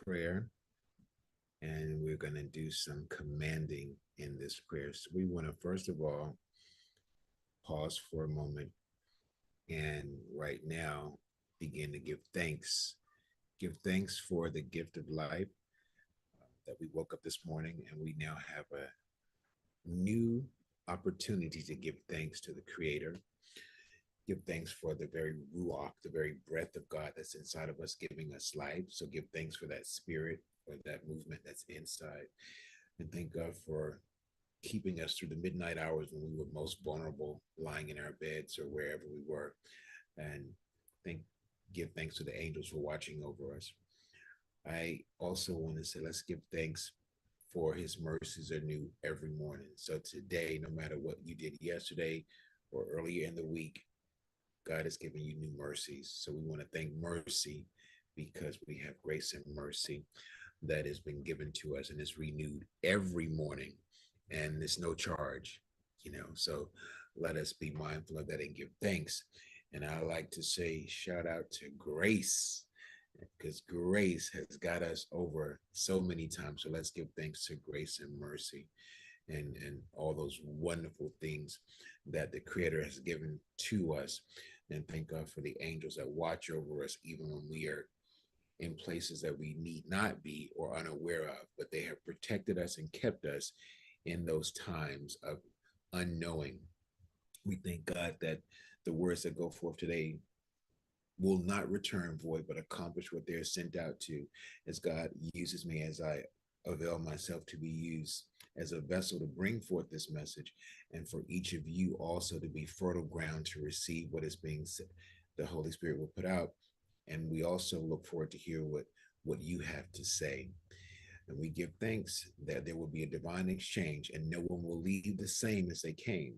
prayer, and we're going to do some commanding in this prayer. So we want to, first of all, pause for a moment and right now begin to give thanks. Give thanks for the gift of life that we woke up this morning and we now have a new opportunity to give thanks to the Creator. Give thanks for the very ruach, the very breath of God that's inside of us, giving us life. So give thanks for that spirit or that movement that's inside. And thank God for keeping us through the midnight hours when we were most vulnerable, lying in our beds or wherever we were. And thank give thanks to the angels for watching over us. I also want to say, let's give thanks for his mercies are new every morning. So today, no matter what you did yesterday or earlier in the week, God has given you new mercies. So we want to thank mercy because we have grace and mercy that has been given to us and is renewed every morning. And there's no charge, So let us be mindful of that and give thanks. And I like to say, shout out to grace because grace has got us over so many times. So let's give thanks to grace and mercy and all those wonderful things that the Creator has given to us. And thank God for the angels that watch over us, even when we are in places that we need not be or unaware of, but they have protected us and kept us in those times of unknowing. We thank God that the words that go forth today will not return void, but accomplish what they're sent out to, as God uses me as I avail myself to be used as a vessel to bring forth this message, and for each of you also to be fertile ground to receive what is being said, the Holy Spirit will put out. And we also look forward to hear what you have to say. And we give thanks that there will be a divine exchange and no one will leave the same as they came,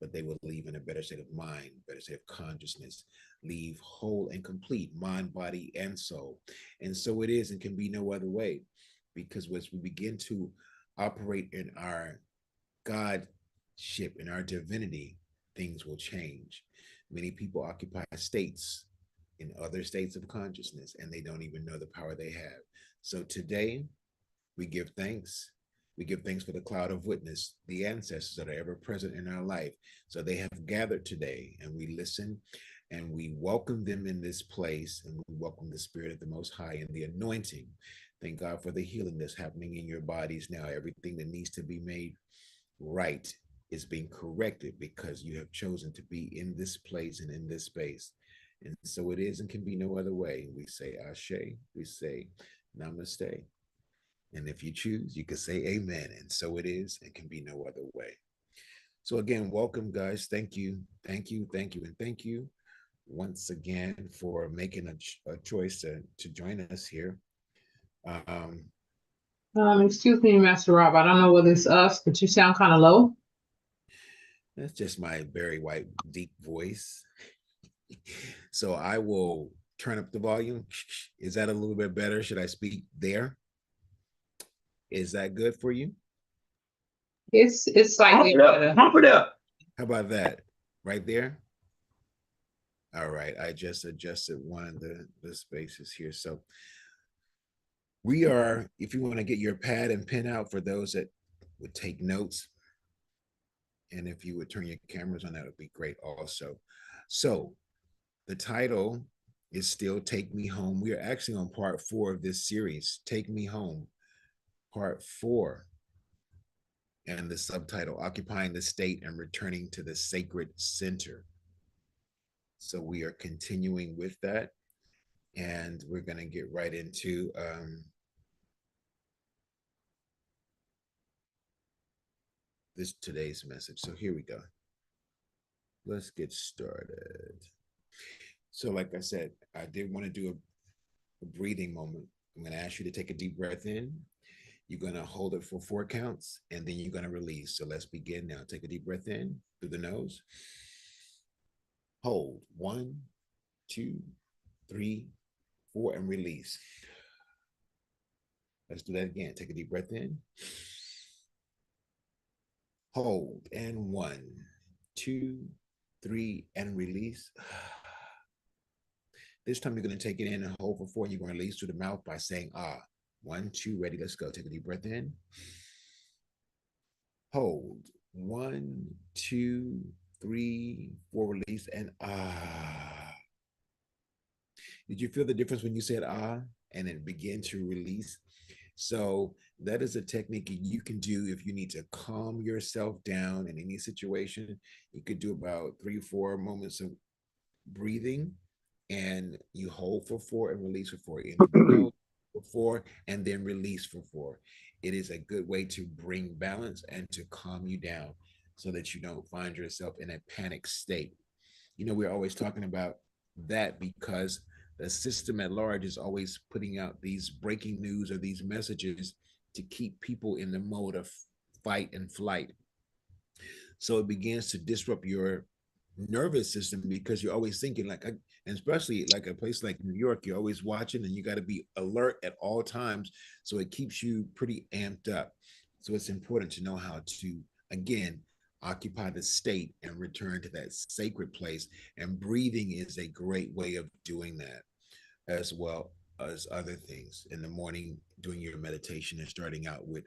but they will leave in a better state of mind, better state of consciousness, leave whole and complete, mind, body, and soul. And so it is and can be no other way, because as we begin to operate in our Godship, in our divinity, things will change. Many people occupy states in other states of consciousness, and they don't even know the power they have. So today, we give thanks. We give thanks for the cloud of witness, the ancestors that are ever present in our life. So they have gathered today, and we listen and we welcome them in this place, and we welcome the Spirit of the Most High and the anointing. Thank God for the healing that's happening in your bodies now. Everything that needs to be made right is being corrected because you have chosen to be in this place and in this space. And so it is and can be no other way. We say Ashe, we say Namaste. And if you choose, you can say amen. And so it is and can be no other way. So again, welcome, guys. Thank you, thank you, thank you, and thank you once again for making a choice to join us here. Um, Excuse me, Master Rob. I don't know whether it's us, but you sound kind of low. that's just my very white, deep voice. So I will turn up the volume. Is that a little bit better? Should I speak there? Is that good for you? It's slightly better. Pump it up. How about that? Right there? All right. I just adjusted one of the spaces here. So we are, if you want to get your pad and pen out for those that would take notes, and if you would turn your cameras on, that would be great also. So the title is still Take Me Home. We are actually on part 4 of this series, Take Me Home, part 4. And the subtitle, Occupying the State and Returning to the Sacred Center. So we are continuing with that. And we're going to get right into this today's message. So here we go. Let's get started. So like I said, I did want to do a breathing moment. I'm going to ask you to take a deep breath in. You're going to hold it for 4 counts, and then you're going to release. So let's begin now. Take a deep breath in through the nose. Hold 1, 2, 3, 4, and release. Let's do that again. Take a deep breath in. Hold, and 1, 2, 3, and release. This time you're going to take it in and hold for 4. You're going to release through the mouth by saying ah. 1, 2, ready, let's go. Take a deep breath in. Hold. 1, 2, 3, 4, release, and ah. Did you feel the difference when you said ah and then begin to release? So that is a technique you can do if you need to calm yourself down in any situation. You could do about 3, 4 moments of breathing, and you hold for 4 and release for 4. In through the nose for 4 and then release for 4. It is a good way to bring balance and to calm you down so that you don't find yourself in a panic state. We're always talking about that because the system at large is always putting out these breaking news or these messages to keep people in the mode of fight and flight. So it begins to disrupt your nervous system because you're always thinking and especially like a place like New York, you're always watching and you got to be alert at all times. So it keeps you pretty amped up. So it's important to know how to, again, occupy the state and return to that sacred place. And breathing is a great way of doing that, as well as other things. In the morning, doing your meditation and starting out with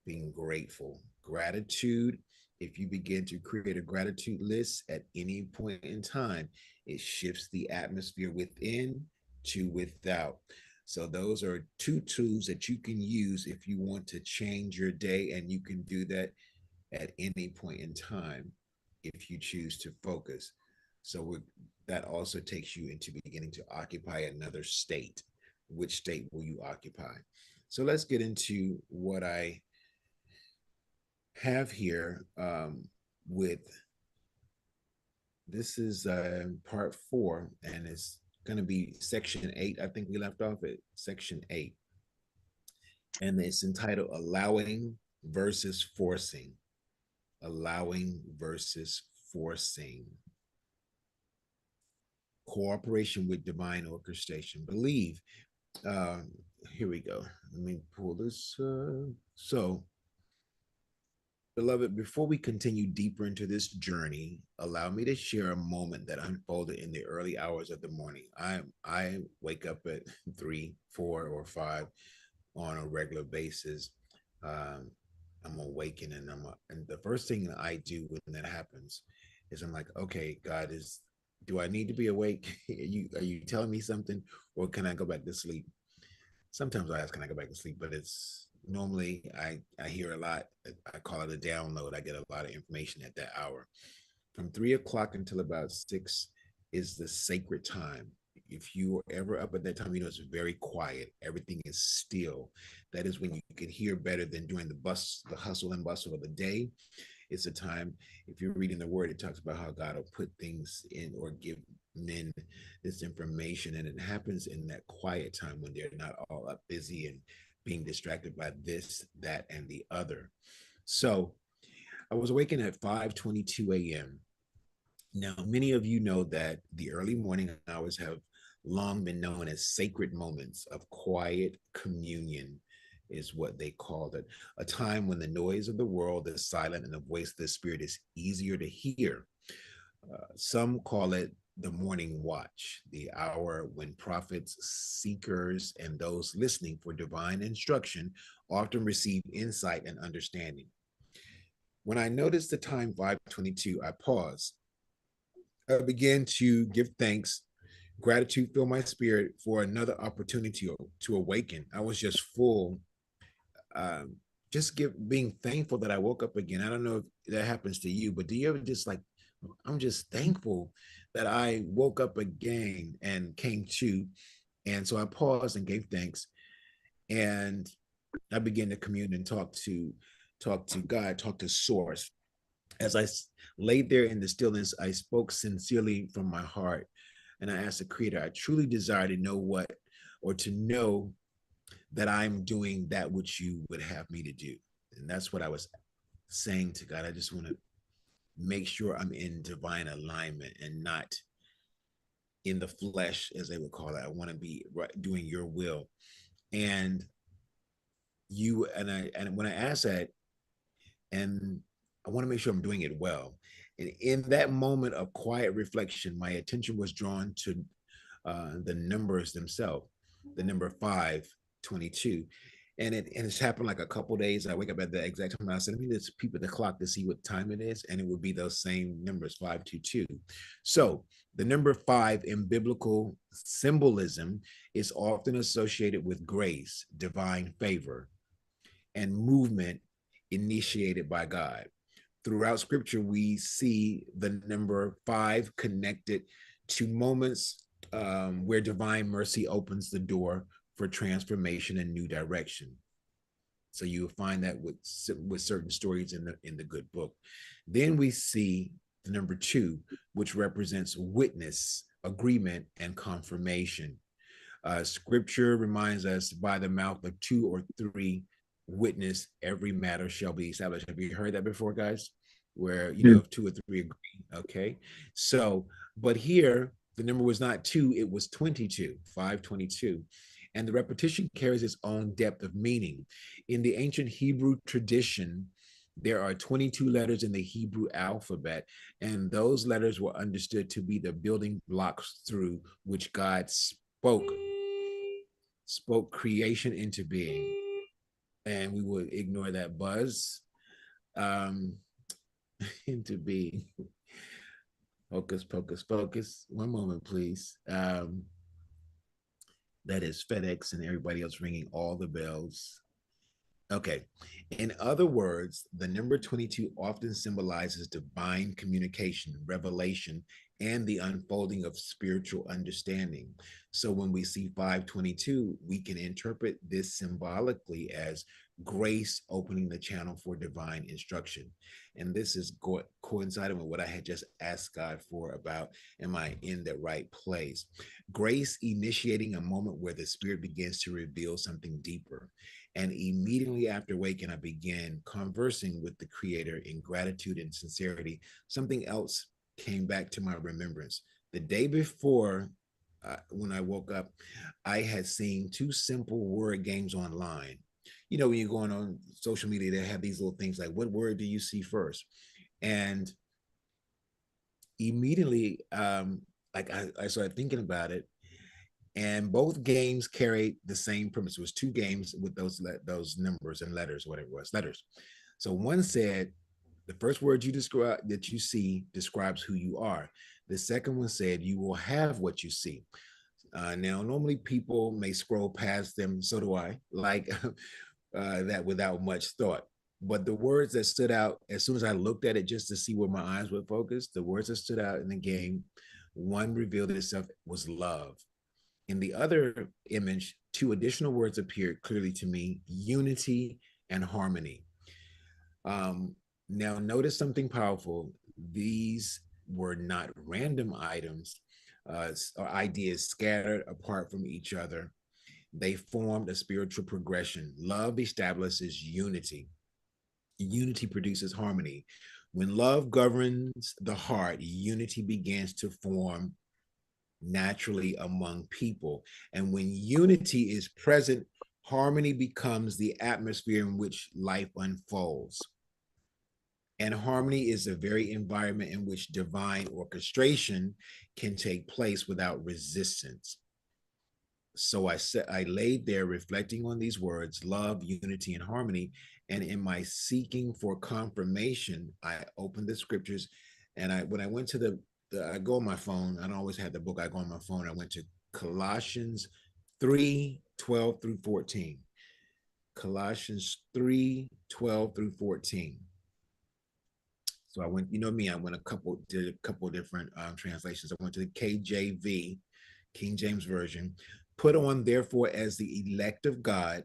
being grateful. Gratitude, if you begin to create a gratitude list at any point in time, it shifts the atmosphere within to without. So, those are two tools that you can use if you want to change your day, and you can do that at any point in time if you choose to focus. So, that also takes you into beginning to occupy another state. Which state will you occupy? So, let's get into what I have here with this is part 4, and it's going to be section 8. I think we left off at section 8, and it's entitled Allowing versus Forcing. Allowing versus Forcing. Cooperation with divine orchestration. Believe. Uh, Here we go. Let me pull this. So, beloved, before we continue deeper into this journey, allow me to share a moment that unfolded in the early hours of the morning. I wake up at 3, 4, or 5 on a regular basis. Um, I'm awakened, and and the first thing that I do when that happens is I'm like, okay, God, do I need to be awake? Are you telling me something, or can I go back to sleep? Sometimes I ask, can I go back to sleep? But it's normally I hear a lot. I call it a download. I get a lot of information at that hour. From 3 o'clock until about 6 is the sacred time. If you are ever up at that time, it's very quiet. Everything is still. That is when you can hear better than during the hustle and bustle of the day. It's a time, if you're reading the word, it talks about how God will put things in or give men this information. And it happens in that quiet time when they're not all up busy and being distracted by this, that, and the other. So I was awakened at 5:22 a.m. Now, many of you know that the early morning hours have long been known as sacred moments of quiet communion, is what they called it. A time when the noise of the world is silent and the voice of the spirit is easier to hear. Some call it the morning watch, the hour when prophets, seekers, and those listening for divine instruction often receive insight and understanding. When I noticed the time 5:22, I paused. I began to give thanks. Gratitude filled my spirit for another opportunity to awaken. I was just full, um, being thankful that I woke up again. I don't know if that happens to you, but do you ever just like, I'm just thankful that I woke up again and came to. And so I paused and gave thanks, and I began to commune and talk to God, talk to Source. As I laid there in the stillness, I spoke sincerely from my heart, and I asked the Creator, I truly desire to know to know that I'm doing that which you would have me to do. And that's what I was saying to God. I just want to make sure I'm in divine alignment and not in the flesh, as they would call it. I want to be doing your will. And and when I asked that, and I want to make sure I'm doing it well. And in that moment of quiet reflection, my attention was drawn to the numbers themselves. The number 522, and it's happened like a couple days. I wake up at the exact time. I said, let me just peep at the clock to see what time it is, and it would be those same numbers, 522. So the number 5 in biblical symbolism is often associated with grace, divine favor, and movement initiated by God. Throughout scripture, we see the number 5 connected to moments where divine mercy opens the door for transformation and new direction. So you'll find that with certain stories in the good book. Then we see the number 2, which represents witness, agreement, and confirmation. Scripture reminds us, by the mouth of 2 or 3 witness, every matter shall be established. Have you heard that before, guys? Where, Mm. if 2 or 3 agree, okay? So, but here, the number was not 2, it was 22, 522. And the repetition carries its own depth of meaning. In the ancient Hebrew tradition, there are 22 letters in the Hebrew alphabet, and those letters were understood to be the building blocks through which God spoke creation into being. And we would ignore that buzz, um, into being. Focus, focus, focus. One moment, please. That is FedEx and everybody else ringing all the bells. Okay. In other words, the number 22 often symbolizes divine communication, revelation, and the unfolding of spiritual understanding. So when we see 522, we can interpret this symbolically as grace opening the channel for divine instruction. And this is coinciding with what I had just asked God for about, am I in the right place? Grace initiating a moment where the Spirit begins to reveal something deeper. And immediately after waking, I began conversing with the Creator in gratitude and sincerity. Something else came back to my remembrance. The day before, when I woke up, I had seen 2 simple word games online. When you're going on social media, they have these little things like, what word do you see first? And immediately, like I started thinking about it, and both games carried the same premise. It was 2 games with those numbers and letters, whatever it was, letters. So one said, the first word you describe that you see describes who you are. The second one said, you will have what you see. Now, normally people may scroll past them, so do I, like that without much thought. But the words that stood out, as soon as I looked at it just to see where my eyes would focus, the words that stood out in the game, one revealed itself was love. In the other image, 2 additional words appeared clearly to me: unity and harmony. Um, Now, notice something powerful. These were not random items or ideas scattered apart from each other. They formed a spiritual progression. Love establishes unity. Unity produces harmony. When love governs the heart, unity begins to form naturally among people. And when unity is present, harmony becomes the atmosphere in which life unfolds. And harmony is the very environment in which divine orchestration can take place without resistance. So I laid there reflecting on these words, love, unity, and harmony. And in my seeking for confirmation, I opened the scriptures, and when I went to I go on my phone. I don't always have the book. I go on my phone. I went to Colossians 3:12 through 14. Colossians 3:12 through 14. So I went, me, I went did a couple different translations. I went to the KJV, King James Version. Put on, therefore, as the elect of God,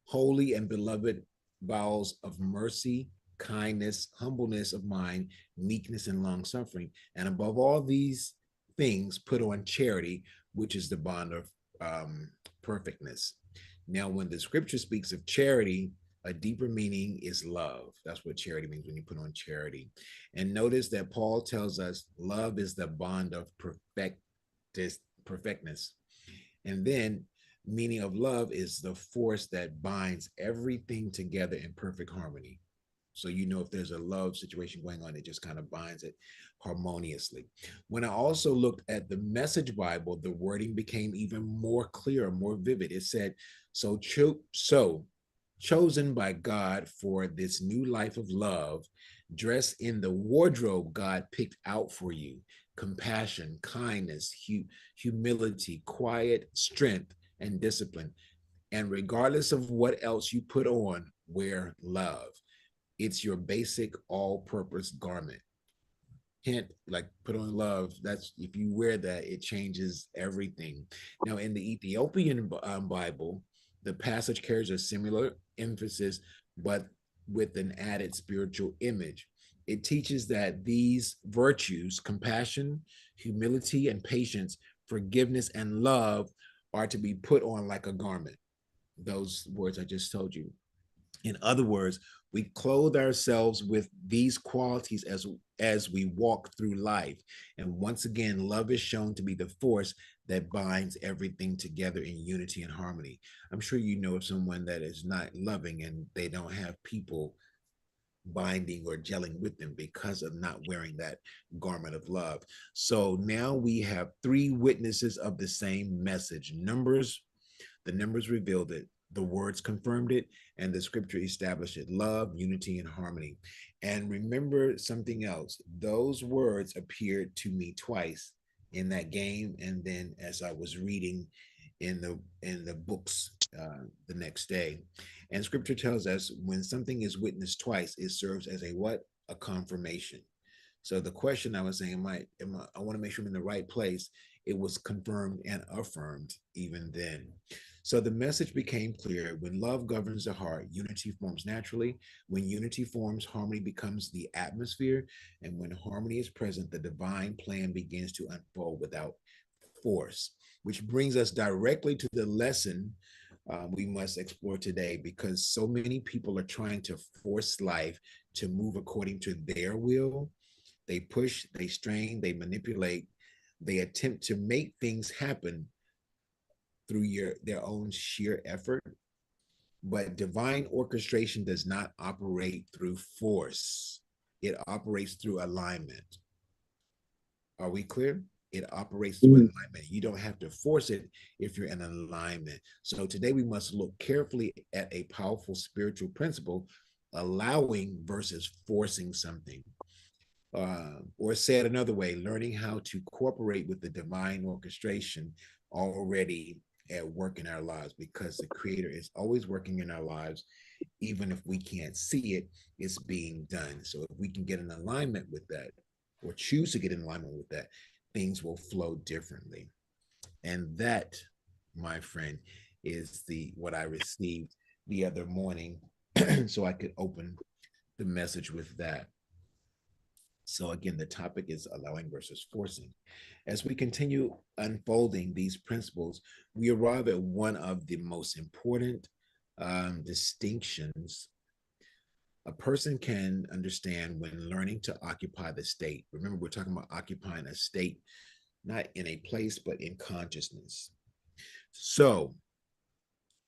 holy and beloved, bowels of mercy, kindness, humbleness of mind, meekness, and long suffering. And above all these things, put on charity, which is the bond of perfectness. Now, when the scripture speaks of charity, a deeper meaning is love. That's what charity means when you put on charity. And notice that Paul tells us love is the bond of perfectness. And then meaning of love is the force that binds everything together in perfect harmony. So you know if there's a love situation going on, it just kind of binds it harmoniously. When I also looked at the Message Bible, the wording became even more clear, more vivid. It said, so chosen by God for this new life of love, dress in the wardrobe God picked out for you: compassion, kindness, humility, quiet strength, and discipline. And regardless of what else you put on, wear love. It's your basic all purpose garment. Hint, like put on love. That's if you wear that, it changes everything. Now, in the Ethiopian Bible, the passage carries a similar emphasis, but with an added spiritual image. It teaches that these virtues, compassion, humility, and patience, forgiveness, and love, are to be put on like a garment. Those words I just told you. In other words, we clothe ourselves with these qualities as we walk through life. And once again, love is shown to be the force that binds everything together in unity and harmony. I'm sure you know of someone that is not loving and they don't have people binding or gelling with them because of not wearing that garment of love. So now we have three witnesses of the same message. The numbers revealed it, the words confirmed it, and the scripture established it: love, unity, and harmony. And remember something else: those words appeared to me twice in that game, and then as I was reading in the books the next day. And scripture tells us when something is witnessed twice, it serves as a what? A confirmation. So the question I was saying, I want to make sure I'm in the right place. It was confirmed and affirmed even then. So the message became clear: when love governs the heart, unity forms naturally. When unity forms, harmony becomes the atmosphere. And when harmony is present, the divine plan begins to unfold without force. Which brings us directly to the lesson we must explore today, because so many people are trying to force life to move according to their will. They push, they strain, they manipulate, they attempt to make things happen through their own sheer effort. But divine orchestration does not operate through force, it operates through alignment. Are we clear? It operates through Mm. alignment. You don't have to force it if you're in alignment. So today we must look carefully at a powerful spiritual principle: allowing versus forcing something. Or said another way, learning how to cooperate with the divine orchestration already at work in our lives, because the Creator is always working in our lives. Even if we can't see it, it's being done. So if we can get in alignment with that, or choose to get in alignment with that, things will flow differently. And that, my friend, is the what I received the other morning. So I could open the message with that. So, again, the topic is allowing versus forcing. As we continue unfolding these principles, we arrive at one of the most important distinctions a person can understand when learning to occupy the state. Remember, we're talking about occupying a state, not in a place, but in consciousness. So,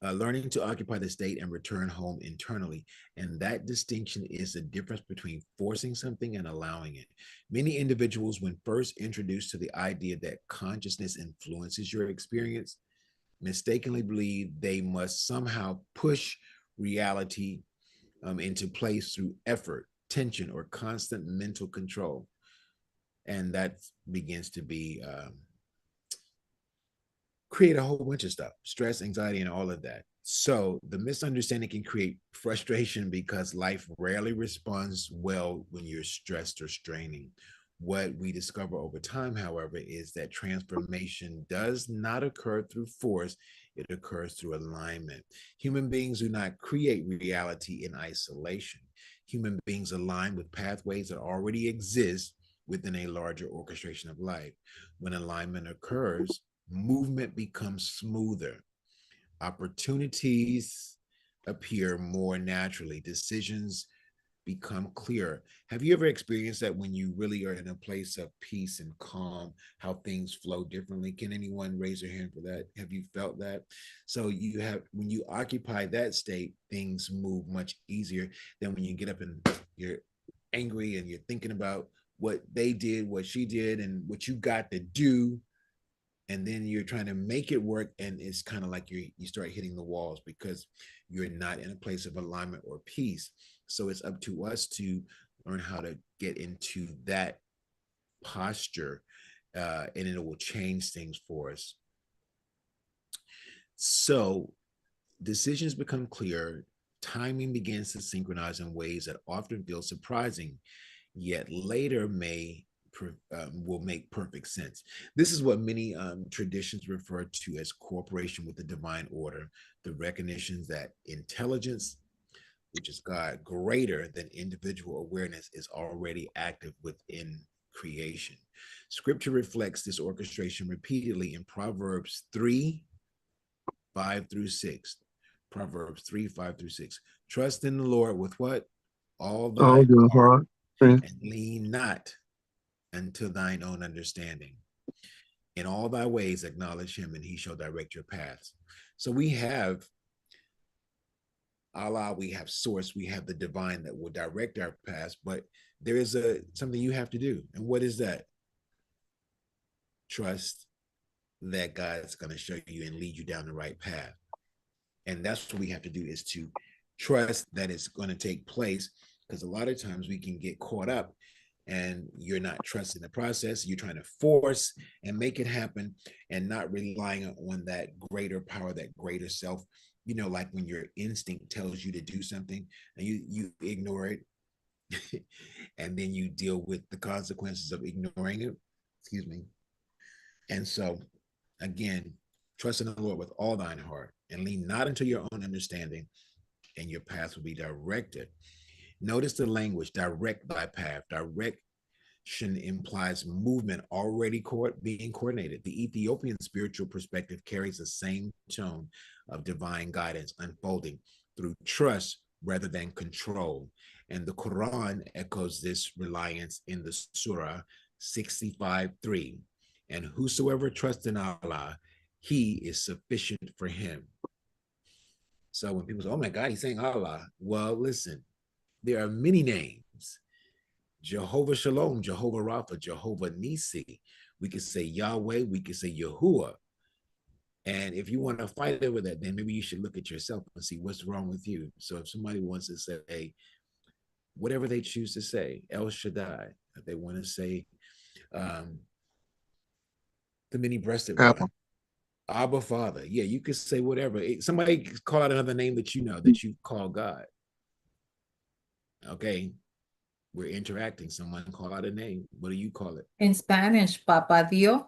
learning to occupy the state and return home internally. And that distinction is the difference between forcing something and allowing it. Many individuals, when first introduced to the idea that consciousness influences your experience, mistakenly believe they must somehow push reality into place through effort, tension, or constant mental control. And that begins to be create a whole bunch of stuff: stress, anxiety, and all of that. So the misunderstanding can create frustration because life rarely responds well when you're stressed or straining. What we discover over time, however, is that transformation does not occur through force, it occurs through alignment. Human beings do not create reality in isolation. Human beings align with pathways that already exist within a larger orchestration of life. When alignment occurs, movement becomes smoother, opportunities appear more naturally, decisions become clearer. Have you ever experienced that when you really are in a place of peace and calm, how things flow differently? Can anyone raise their hand for that? Have you felt that? So when you occupy that state, things move much easier than when you get up and you're angry and you're thinking about what they did, what she did, and what you got to do, and then you're trying to make it work, and it's kind of like you start hitting the walls because you're not in a place of alignment or peace. So it's up to us to learn how to get into that posture, and it will change things for us. So decisions become clear, timing begins to synchronize in ways that often feel surprising, yet later will make perfect sense. This is what many traditions refer to as cooperation with the divine order, the recognition that intelligence, which is God, greater than individual awareness, is already active within creation. Scripture reflects this orchestration repeatedly in Proverbs 3 5 through 6. Proverbs 3 5 through 6. Trust in the Lord with what? All All thy your heart, heart. And and lean not unto thine own understanding. In all thy ways acknowledge him, and he shall direct your paths. So we have Allah, we have source, we have the divine that will direct our paths, but there is something you have to do. And what is that? Trust that God's going to show you and lead you down the right path. And that's what we have to do, is to trust that it's going to take place, because a lot of times we can get caught up and you're not trusting the process. You're trying to force and make it happen and not relying on that greater power, that greater self. You know, like when your instinct tells you to do something and you ignore it, and then you deal with the consequences of ignoring it. Excuse me. And so, again, trust in the Lord with all thine heart and lean not into your own understanding, and your path will be directed. Notice the language: direct thy path. Direction implies movement already being coordinated. The Ethiopian spiritual perspective carries the same tone of divine guidance unfolding through trust rather than control. And the Quran echoes this reliance in the Surah 65:3. And whosoever trusts in Allah, he is sufficient for him. So when people say, oh my God, he's saying Allah, well, listen, there are many names: Jehovah Shalom, Jehovah Rapha, Jehovah Nisi. We could say Yahweh, we could say Yahuwah. And if you want to fight over that, then maybe you should look at yourself and see what's wrong with you. So if somebody wants to say whatever they choose to say, El Shaddai, if they want to say um, the many-breasted one, Apple. Abba Father, yeah, you could say whatever. Somebody call out another name that you know that you call God. Okay, we're interacting. Someone call out a name. What do you call it? In Spanish, Papa Dios.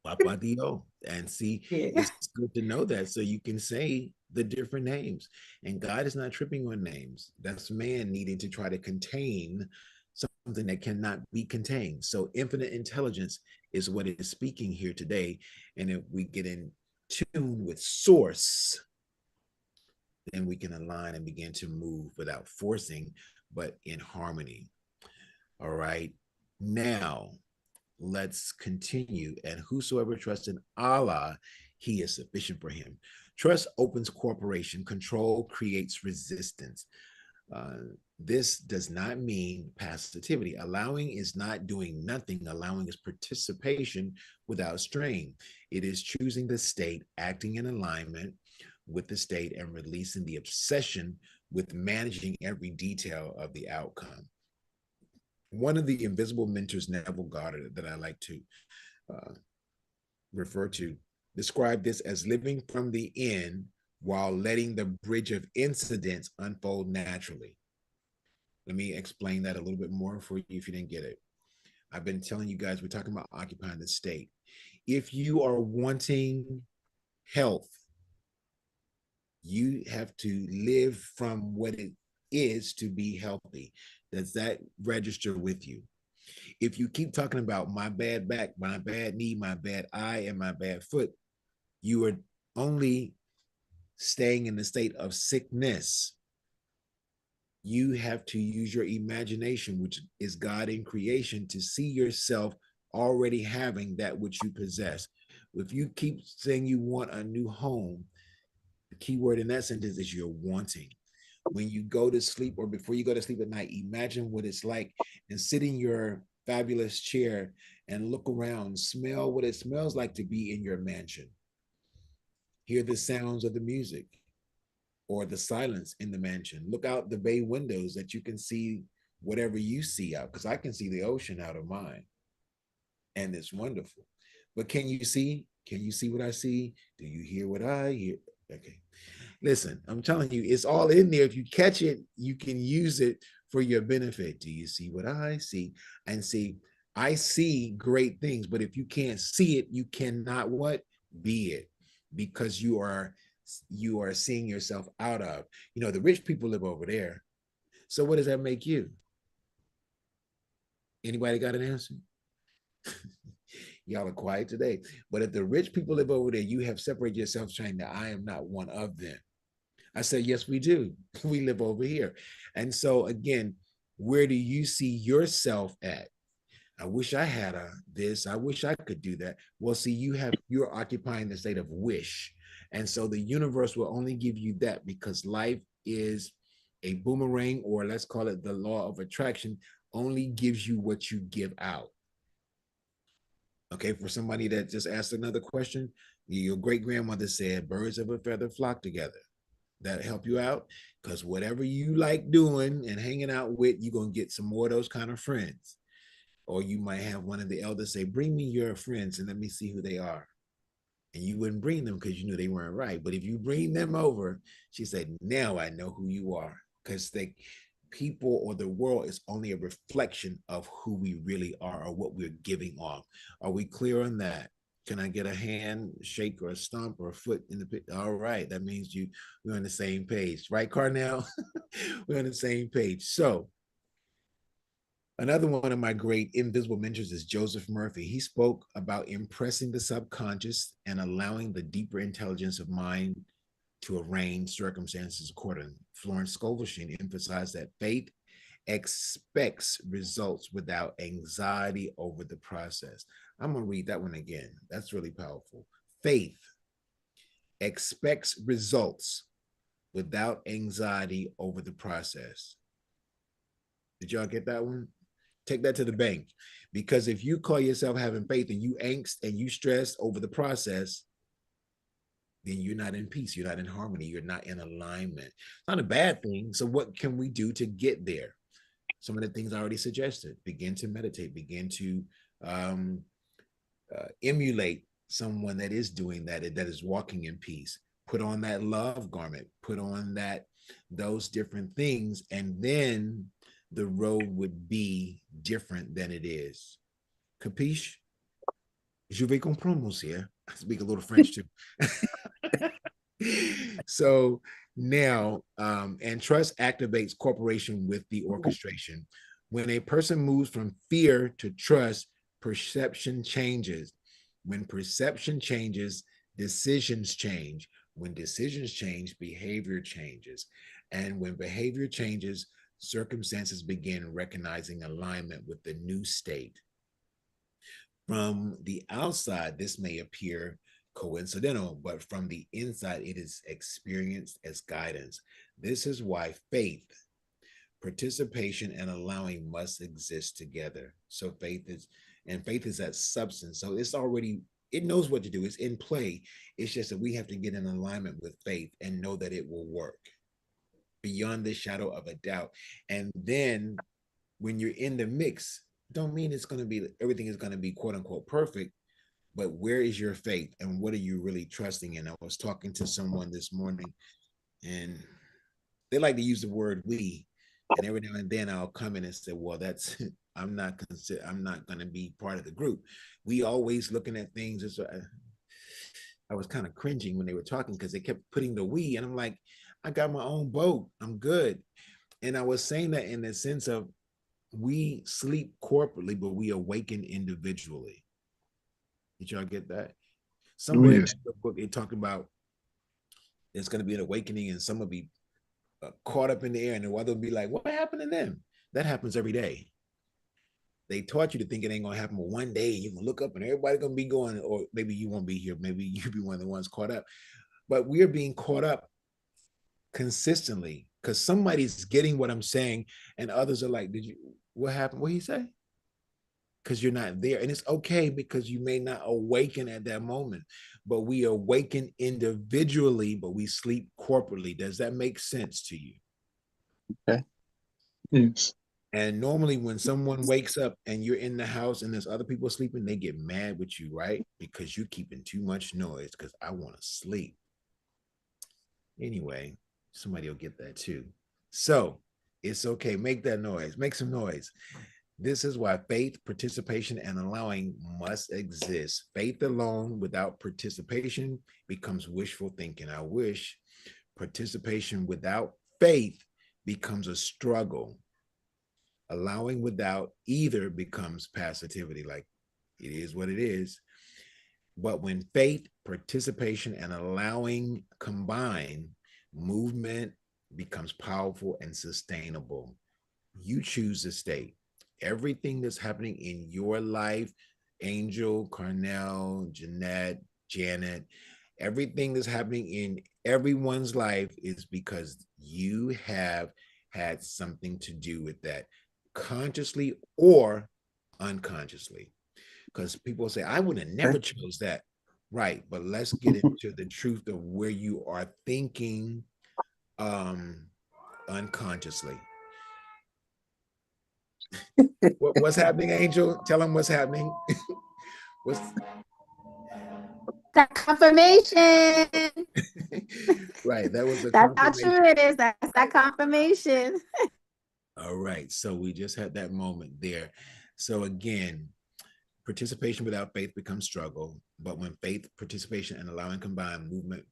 Papa Dio. And see, Yeah. it's good to know that so you can say the different names. And God is not tripping on names. That's man needing to try to contain something that cannot be contained. So infinite intelligence is what is speaking here today. And if we get in tune with source, then we can align and begin to move without forcing, but in harmony. All right. Now, let's continue. And whosoever trusts in Allah, he is sufficient for him. Trust opens cooperation, control creates resistance. This does not mean passivity. Allowing is not doing nothing. Allowing is participation without strain. It is choosing the state, acting in alignment with the state, and releasing the obsession with managing every detail of the outcome. One of the invisible mentors, Neville Goddard, that I like to uh, refer to, described this as living from the end while letting the bridge of incidents unfold naturally. Let me explain that a little bit more for you if you didn't get it. I've been telling you guys, we're talking about occupying the state. If you are wanting health, you have to live from what it is to be healthy. Does that register with you? If you keep talking about my bad back, my bad knee, my bad eye, and my bad foot, you are only staying in the state of sickness. You have to use your imagination, which is God in creation, to see yourself already having that which you possess. If you keep saying you want a new home, the key word in that sentence is you're wanting. when you go to sleep or before you go to sleep at night, imagine what it's like and sit in your fabulous chair and look around, smell what it smells like to be in your mansion. Hear the sounds of the music or the silence in the mansion. Look out the bay windows that you can see whatever you see out, because I can see the ocean out of mine, and it's wonderful. But can you see? Can you see what I see? Do you hear what I hear? Okay. Listen, I'm telling you, it's all in there. If you catch it, you can use it for your benefit. Do you see what I see? And see, I see great things, but if you can't see it, you cannot what? Be it, because you are seeing yourself out of. The rich people live over there. So what does that make you? Anybody got an answer? Y'all are quiet today. But if the rich people live over there, you have separated yourself saying that I am not one of them. I said, yes, we do. We live over here. And so again, where do you see yourself at? I wish I had this. I wish I could do that. Well, see, you're occupying the state of wish. And so the universe will only give you that, because life is a boomerang, or let's call it the law of attraction, only gives you what you give out. Okay, for somebody that just asked another question, your great grandmother said, birds of a feather flock together. That help you out, because whatever you like doing and hanging out with, you're going to get some more of those kind of friends. Or you might have one of the elders say, bring me your friends and let me see who they are. And you wouldn't bring them because you knew they weren't right. But if you bring them over, she said, now I know who you are. Because they people or the world is only a reflection of who we really are or what we're giving off. Are we clear on that? Can I get a hand shake or a stomp or a foot in the pit? All right, that means we're on the same page, right, Carnell? We're on the same page. So another one of my great invisible mentors is Joseph Murphy. He spoke about impressing the subconscious and allowing the deeper intelligence of mind to arrange circumstances accordingly. Florence Scovel emphasized that faith expects results without anxiety over the process. I'm going to read that one again. That's really powerful. Faith expects results without anxiety over the process. Did y'all get that one? Take that to the bank. Because if you call yourself having faith and you angst and you stress over the process, then you're not in peace. You're not in harmony. You're not in alignment. It's not a bad thing. So what can we do to get there? Some of the things I already suggested. Begin to meditate. Begin to um, emulate someone that is doing that is walking in peace. Put on that love garment. Put on those different things, and then the road would be different than it is. Capiche? Je vais comprendre, monsieur. I speak a little French too. So now, and trust activates cooperation with the orchestration. When a person moves from fear to trust, perception changes. When perception changes, decisions change. When decisions change, behavior changes. And when behavior changes, circumstances begin recognizing alignment with the new state. From the outside, this may appear coincidental, but from the inside, it is experienced as guidance. This is why faith, participation, and allowing must exist together. So faith is that substance. So it knows what to do. It's in play. It's just that we have to get in alignment with faith and know that it will work beyond the shadow of a doubt. And then when you're in the mix, don't mean everything is going to be quote unquote perfect, but where is your faith and what are you really trusting in? I was talking to someone this morning, and they like to use the word we, and every now and then I'll come in and say, well, that's I'm not going to be part of the group. We always looking at things as I was kind of cringing when they were talking because they kept putting the we, and I'm like, I got my own boat, I'm good. And I was saying that in the sense of we sleep corporately, but we awaken individually. Did y'all get that? Oh, Somewhere in yes. that book, it talked about there's going to be an awakening, and some will be caught up in the air, and the other will be like, "What happened to them?" That happens every day. They taught you to think it ain't gonna happen, but one day you're gonna look up and everybody's gonna be going, or maybe you won't be here, maybe you'll be one of the ones caught up. But we're being caught up consistently because somebody's getting what I'm saying, and others are like, "Did you? What happened? What he say?" Because you're not there, and it's okay because you may not awaken at that moment, but we awaken individually, but we sleep corporately. Does that make sense to you? Okay. Yes. And normally, when someone wakes up and you're in the house and there's other people sleeping, they get mad with you, right? Because you're keeping too much noise. Because I want to sleep. Anyway, somebody will get that too. So it's okay. Make that noise. Make some noise. This is why faith, participation, and allowing must exist. Faith alone without participation becomes wishful thinking. I wish participation without faith becomes a struggle. Allowing without either becomes passivity, like it is what it is. But when faith, participation, and allowing combine, movement becomes powerful and sustainable. You choose the state. Everything that's happening in your life, Angel, Carnell, Jeanette, Janet, everything that's happening in everyone's life is because you have had something to do with that, consciously or unconsciously. Because people say, I would have never chose that. Right. But let's get into the truth of where you are thinking unconsciously. What's happening, Angel? Tell them what's happening. What's That confirmation. right? That was a That's how confirmation. true it is. That's that confirmation. All right. So we just had that moment there. So again, participation without faith becomes struggle. But when faith, participation, and allowing combined, movement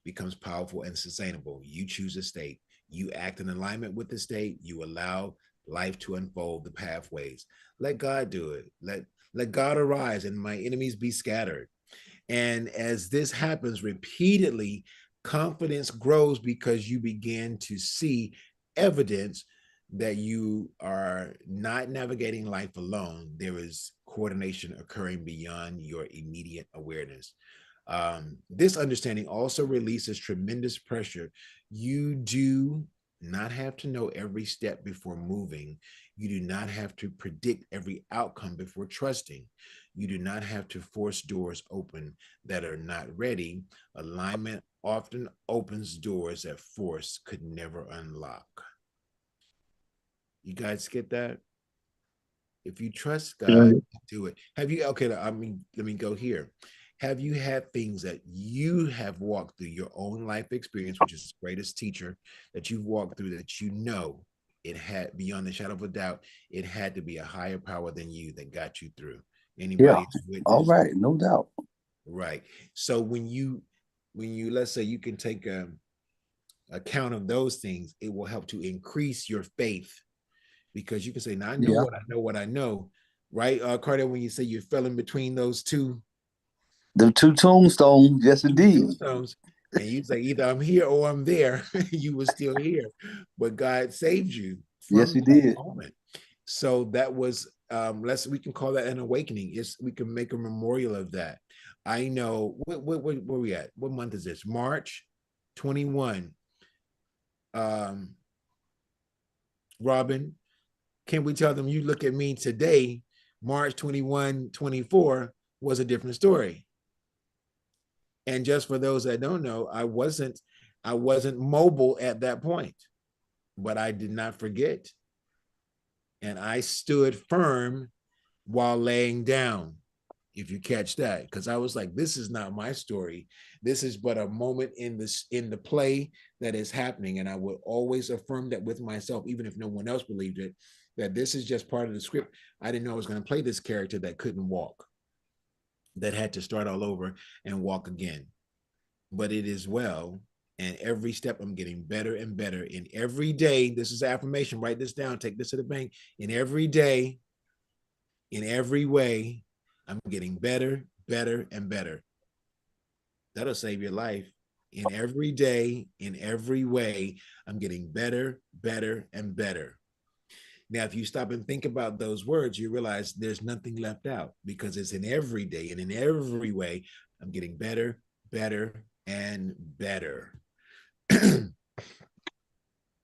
becomes powerful and sustainable. You choose a state. You act in alignment with the state. You allow life to unfold the pathways. Let God do it. Let God arise and my enemies be scattered. And as this happens repeatedly, confidence grows because you begin to see evidence that you are not navigating life alone. There is coordination occurring beyond your immediate awareness. This understanding also releases tremendous pressure. You do not have to know every step before moving. You do not have to predict every outcome before trusting. You do not have to force doors open that are not ready. Alignment often opens doors that force could never unlock. You guys get that? If you trust God, do it. Have you, okay, I mean, let me go here. Have you had things that you have walked through your own life experience, which is the greatest teacher that you've walked through, that you know it had, beyond the shadow of a doubt, it had to be a higher power than you that got you through? Anybody Yeah. All right. No doubt. Right. So when you let's say you can take account of those things, it will help to increase your faith, because you can say, now I know what I know, what I know. Right, Carter, when you say you fell in between those two, the two tombstones, yes indeed. Tombstones, and you say either I'm here or I'm there, you were still here, but God saved you from yes, He did. moment. So that was we can call that an awakening. We can make a memorial of that. I know where we at? What month is this? March 21. Robin, can we tell them, you look at me today, March 21, 24 was a different story. And just for those that don't know, I wasn't mobile at that point, but I did not forget. And I stood firm while laying down, if you catch that, because I was like, this is not my story. This is but a moment in the play that is happening. And I would always affirm that with myself, even if no one else believed it, that this is just part of the script. I didn't know I was going to play this character that couldn't walk, that had to start all over and walk again. But it is well. And every step I'm getting better and better. In every day, this is affirmation, write this down, take this to the bank. In every day, in every way, I'm getting better, better, and better. That'll save your life. In every day, in every way, I'm getting better, better, and better. Now, if you stop and think about those words, you realize there's nothing left out, because it's in every day and in every way, I'm getting better, better, and better.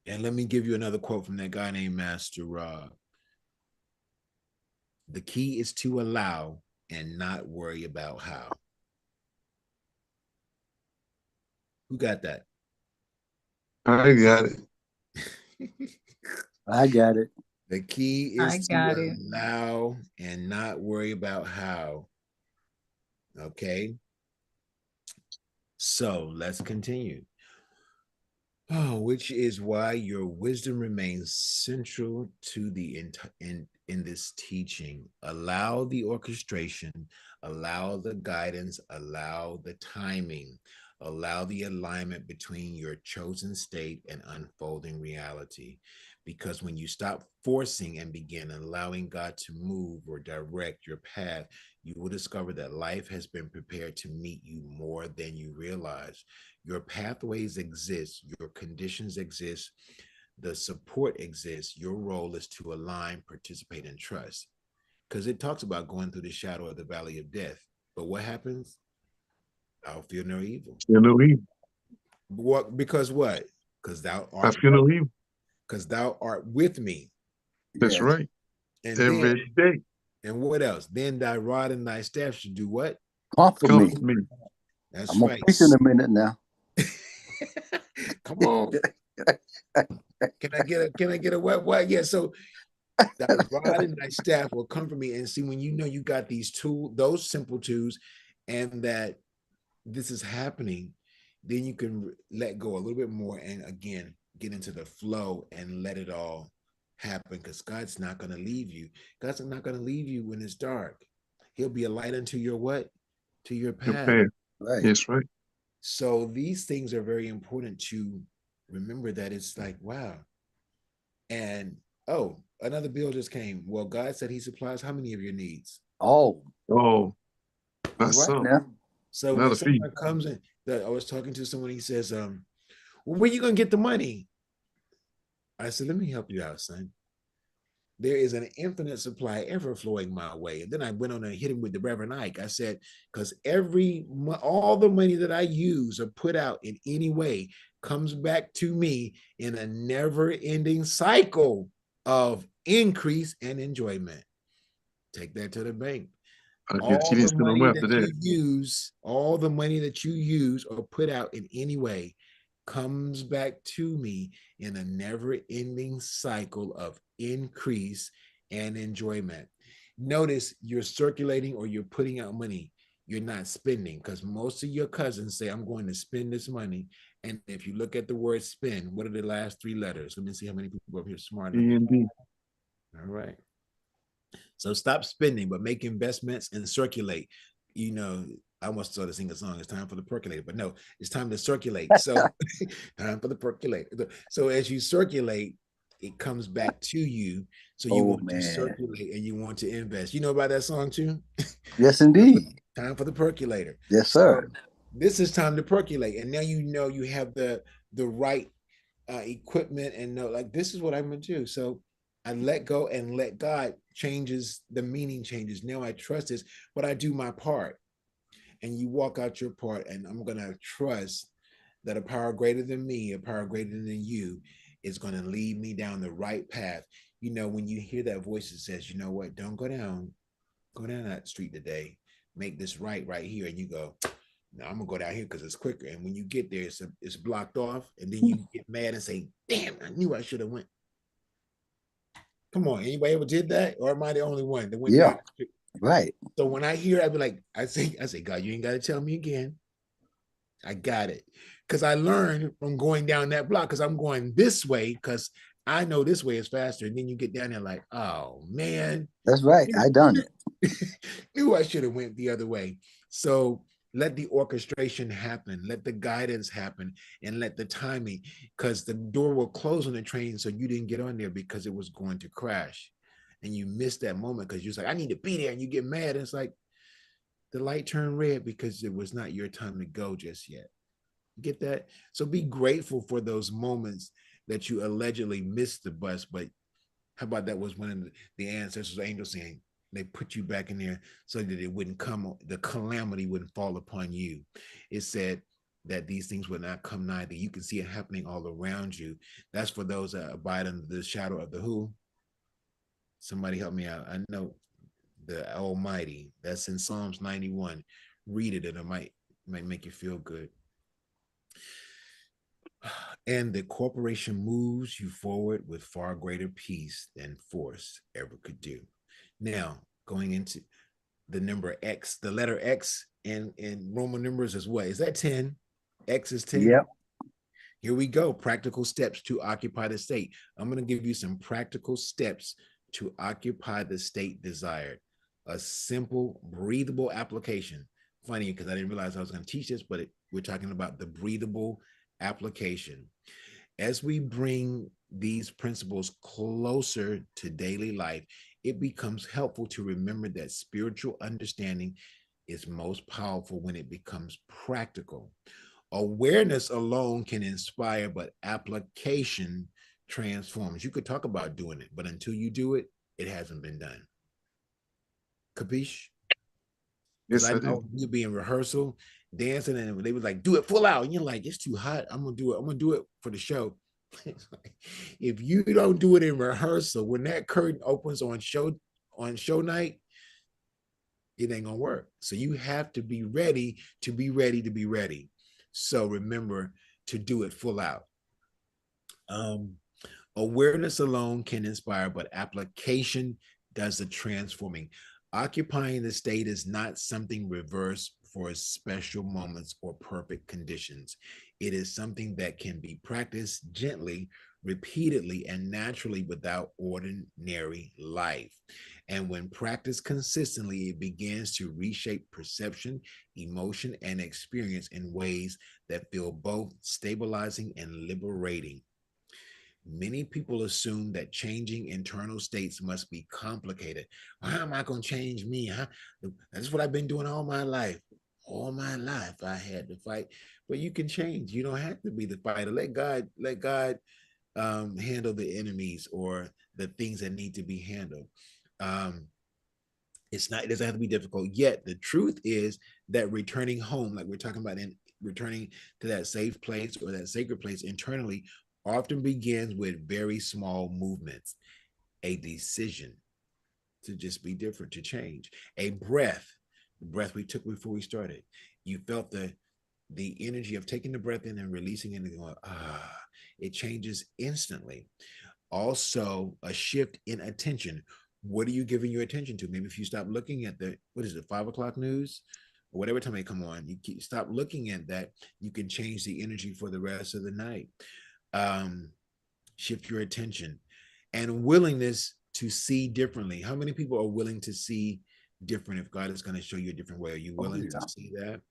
And let me give you another quote from that guy named Master Rob. The key is to allow and not worry about how. Who got that? I got it. I got it. The key I is to got it. allow and not worry about how. Okay. So let's continue. Oh, which is why your wisdom remains central to the in this teaching. Allow the orchestration, allow the guidance, allow the timing, allow the alignment between your chosen state and unfolding reality. Because when you stop forcing and begin allowing God to move or direct your path, you will discover that life has been prepared to meet you more than you realize. Your pathways exist, your conditions exist, the support exists. Your role is to align, participate, and trust. Because it talks about going through the shadow of the valley of death. But what happens? I'll feel no evil. Feel no evil. What? Because what? Because thou I art feel no evil. because thou art with me. That's Yes. right. And Every day. and what else? Then thy rod and thy staff should do what? Comfort me. Comfort me. That's I'm gonna right. preach in a minute now. Come on. Can I get a what? Yeah. So thy rod and thy staff will comfort me. And see, when you know you got these those simple twos, and that this is happening, then you can let go a little bit more and again get into the flow and let it all happen, because God's not going to leave you. God's not going to leave you when it's dark. He'll be a light unto your what? To your Your path. path. Right. That's right. So these things are very important to remember, that it's like, wow. And oh, another bill just came. Well, God said he supplies how many of your needs? Oh, Oh, all that's right something. now. So when Another fee. someone comes in, I was talking to someone, he says, well, where you gonna get the money? I said, let me help you out, son. There is an infinite supply ever flowing my way. And then I went on and hit him with the Reverend Ike. I said, because all the money that I use or put out in any way comes back to me in a never-ending cycle of increase and enjoyment. Take that to the bank. I guess All he the didn't spend no money after that that. you use, all the money that you use or put out in any way comes back to me in a never-ending cycle of increase and enjoyment. Notice you're circulating or you're putting out money. You're not spending, because most of your cousins say, I'm going to spend this money. And if you look at the word spend, what are the last three letters? Let me see how many people up here smarter than me. E&D. All right. So stop spending, but make investments and circulate. You know, I almost started to sing a song. It's time for the percolator, but no, it's time to circulate. So time for the percolator. So as you circulate, it comes back to you. So you Oh want to man. circulate and you want to invest. You know about that song too? Yes, indeed. Time for the percolator. Yes, So sir. this is time to percolate. And now you know you have the right equipment and know, like, this is what I'm going to do. So I let go and let God changes, the meaning changes. Now I trust this, but I do my part. And you walk out your part, and I'm going to trust that a power greater than me, a power greater than you, is going to lead me down the right path. You know, when you hear that voice that says, you know what, don't go down that street today. Make this right here. And you go, no, I'm gonna go down here because it's quicker. And when you get there, it's blocked off, and then you get mad and say, "Damn, I knew I should have went." Come on, anybody ever did that, or am I the only one that went Yeah. down? Right. So when I hear, I'd be like, I say, God, you ain't got to tell me again. I got it, because I learned from going down that block. Because I'm going this way because I know this way is faster. And then you get down there like, oh man, That's right. I done it. knew I should have went the other way. So let the orchestration happen, let the guidance happen, and let the timing, because the door will close on the train, so you didn't get on there because it was going to crash. And you missed that moment because you're like, I need to be there. And you get mad. And it's like the light turned red because it was not your time to go just yet. Get that? So be grateful for those moments that you allegedly missed the bus. But how about that was one of the ancestors, angels saying, they put you back in there so that it wouldn't come, the calamity wouldn't fall upon you. It said, that these things will not come nigh thee. You can see it happening all around you. That's for those that abide under the shadow of the who? Somebody help me out. I know the Almighty. That's in Psalms 91. Read it and it might make you feel good. And the corporation moves you forward with far greater peace than force ever could do. Now, going into the number X, the letter X in Roman numbers is what? Is that 10? X is 10. Yep. Here we go. Practical steps to occupy the state. I'm going to give you some practical steps to occupy the state desired. A simple, breathable application. Funny because I didn't realize I was going to teach this, but we're talking about the breathable application. As we bring these principles closer to daily life, it becomes helpful to remember that spiritual understanding is most powerful when it becomes practical. Awareness alone can inspire, but application transforms. You could talk about doing it, but until you do it, it hasn't been done. Capiche? Because Yes, I I know do. you'd be in rehearsal, dancing, and they was like, do it full out. And you're like, it's too hot. I'm gonna do it. I'm gonna do it for the show. If you don't do it in rehearsal, when that curtain opens on show night, it ain't gonna work. So you have to be ready to be ready to be ready. So remember to do it full out. Awareness alone can inspire, but application does the transforming. Occupying the state is not something reversed for special moments or perfect conditions. It is something that can be practiced gently, repeatedly, and naturally without ordinary life. And when practiced consistently, it begins to reshape perception, emotion, and experience in ways that feel both stabilizing and liberating. Many people assume that changing internal states must be complicated. Well, how am I going to change me? Huh? That's what I've been doing all my life. All my life, I had to fight. But you can change. You don't have to be the fighter. Let God handle the enemies or the things that need to be handled. It doesn't have to be difficult. Yet the truth is that returning home, like we're talking about in returning to that safe place or that sacred place internally, often begins with very small movements, a decision to just be different, to change, a breath, the breath we took before we started. You felt the energy of taking the breath in and releasing it and going, it changes instantly. Also, a shift in attention. What are you giving your attention to? Maybe if you stop looking at the, what is it, 5 o'clock news? Or whatever time they come on, you stop looking at that, you can change the energy for the rest of the night. Shift your attention and willingness to see differently. How many people are willing to see different if God is going to show you a different way? Are you willing to see that?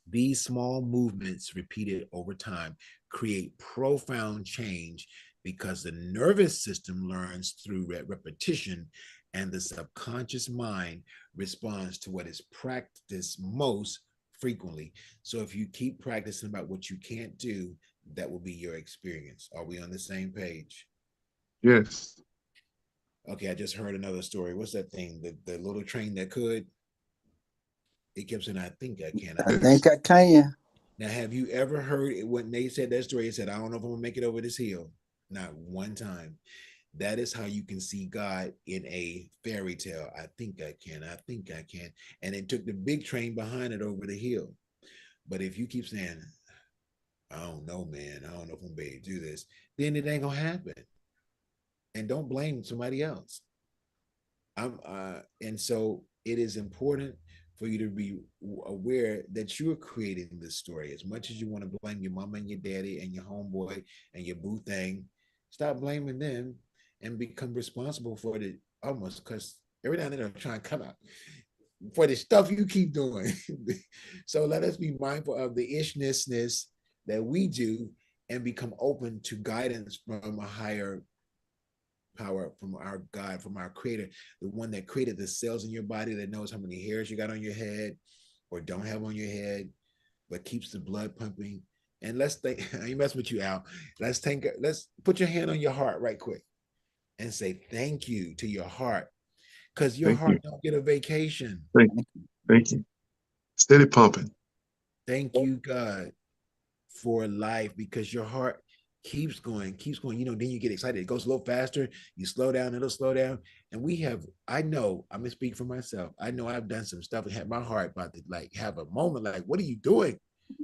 These small movements repeated over time create profound change because the nervous system learns through repetition and the subconscious mind responds to what is practiced most frequently. So if you keep practicing about what you can't do, that will be your experience. Are we on the same page? Yes. Okay, I just heard another story. What's that thing? The little train that could? It kept saying, I think I can. I think I can. Now, have you ever heard it when they said that story? It said, I don't know if I'm gonna make it over this hill. Not one time. That is how you can see God in a fairy tale. I think I can. I think I can. And it took the big train behind it over the hill. But if you keep saying, I don't know, man, I don't know if I'm gonna be able to do this, then it ain't gonna happen. And don't blame somebody else. And so it is important for you to be aware that you're creating this story. As much as you want to blame your mama and your daddy and your homeboy and your boo thing, stop blaming them and become responsible for it. Almost because every now and then they're trying to come out for the stuff you keep doing. So let us be mindful of the ishnessness that we do and become open to guidance from a higher power, from our God, from our creator, the one that created the cells in your body, that knows how many hairs you got on your head or don't have on your head, but keeps the blood pumping. And let's think, I mess with you, Al. Let's put your hand on your heart right quick and say thank you to your heart, because your Thank heart you. don't get a vacation. Thank you. Thank you. Steady pumping. Thank you, God, for life, because your heart keeps going, keeps going. You know, then you get excited. It goes a little faster. You slow down, it'll slow down. And I know, I'm gonna speak for myself. I know I've done some stuff and had my heart about to like have a moment like, what are you doing?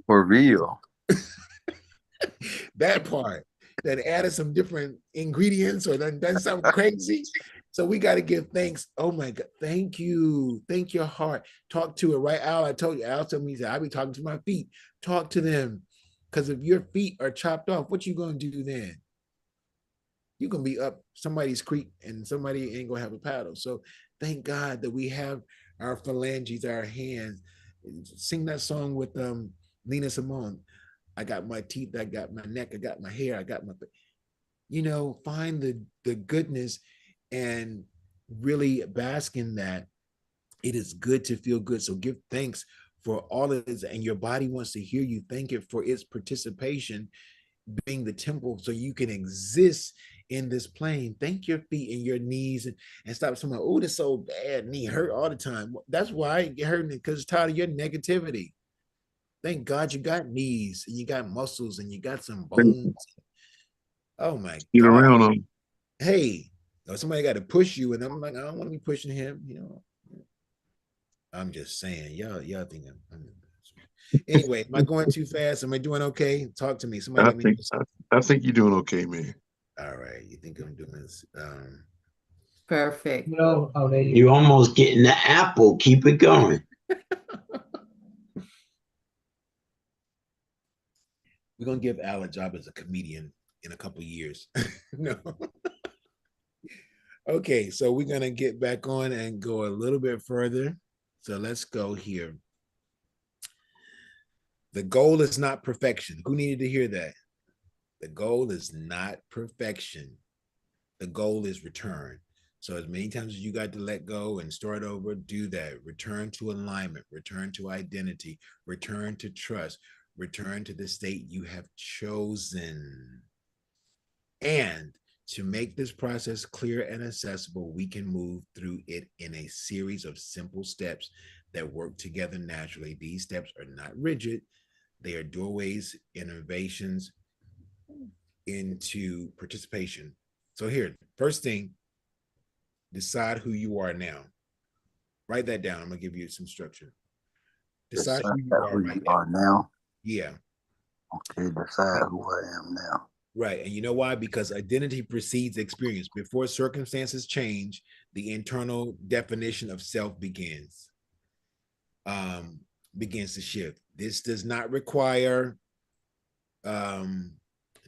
For real. That part that added some different ingredients or done something crazy. So we got to give thanks. Oh my God. Thank you. Thank your heart. Talk to it, right? Al, I told you, Al told me, he said, I'll be talking to my feet. Talk to them. Because if your feet are chopped off, what you going to do then? You're going to be up somebody's creek and somebody ain't going to have a paddle. So thank God that we have our phalanges, our hands. Sing that song with Nina Simone. I got my teeth, I got my neck, I got my hair, I got my, find the goodness and really bask in that. It is good to feel good. So give thanks for all of this. And your body wants to hear you thank it for its participation, being the temple, so you can exist in this plane. Thank your feet and your knees and stop saying, oh, this so bad, knee hurt all the time. That's why it hurting, because it's tired of your negativity. Thank God you got knees and you got muscles and you got some bones. Oh my Get God. around them. Hey, somebody got to push you, and I'm like, I don't want to be pushing him. I'm just saying, y'all think I'm anyway. Am I going too fast? Am I doing okay? Talk to me. Somebody I let me think know. I think you're doing okay, man. All right, you think I'm doing this? Perfect. No, oh, there you You go. almost getting the apple. Keep it going. We're gonna give Al a job as a comedian in a couple years. No. Okay, so we're gonna get back on and go a little bit further. So let's go here. The goal is not perfection. Who needed to hear that? The goal is not perfection. The goal is return. So as many times as you got to let go and start over, do that. Return to alignment, return to identity, return to trust, return to the state you have chosen. And to make this process clear and accessible, we can move through it in a series of simple steps that work together naturally. These steps are not rigid. They are doorways, innovations into participation. So here, first thing, decide who you are now. Write that down. I'm gonna give you some structure. Decide Decide who you are who right you now. are now. Yeah, Okay, decide who I am now. right. And you know why? Because identity precedes experience. Before circumstances change, the internal definition of self um, begins to shift. This does not require um,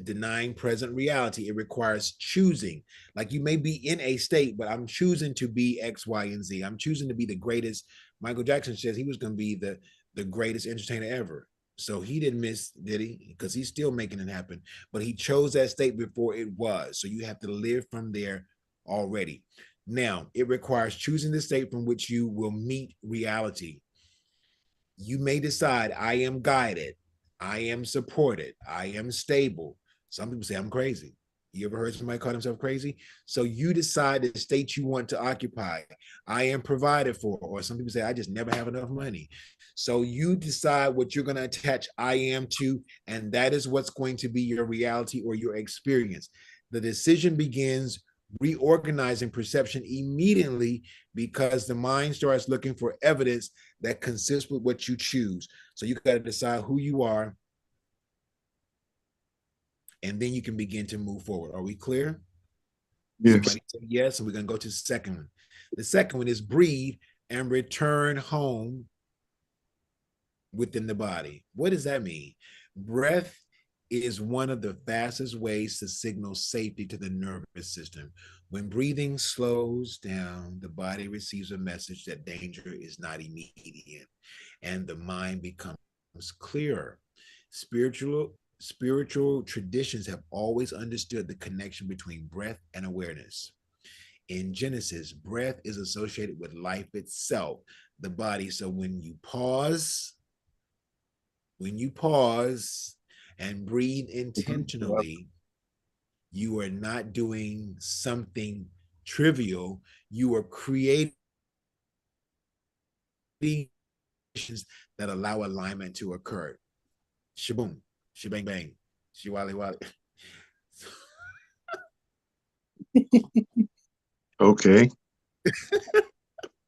denying present reality. It requires choosing. Like you may be in a state, but I'm choosing to be X, Y, and Z. I'm choosing to be the greatest. Michael Jackson says he was going to be the greatest entertainer ever. So he didn't miss, did he? Because he's still making it happen. But he chose that state before it was. So you have to live from there already. Now, it requires choosing the state from which you will meet reality. You may decide, I am guided, I am supported, I am stable. Some people say I'm crazy. You ever heard somebody call themselves crazy? So you decide the state you want to occupy. I am provided for, or some people say I just never have enough money. So you decide what you're going to attach I am to, and that is what's going to be your reality or your experience. The decision begins reorganizing perception immediately because the mind starts looking for evidence that consists with what you choose. So you got to decide who you are, and then you can begin to move forward. Are we clear? Yes. Somebody said yes, and we're going to go to the second one. The second one is breathe and return home within the body. What does that mean? Breath is one of the fastest ways to signal safety to the nervous system. When breathing slows down, the body receives a message that danger is not immediate and the mind becomes clearer. Spiritual traditions have always understood the connection between breath and awareness. In Genesis, breath is associated with life itself, the body. So when you pause and breathe intentionally, you are not doing something trivial. You are creating that allow alignment to occur. Shaboom, shebang bang, shiwali wali. Okay.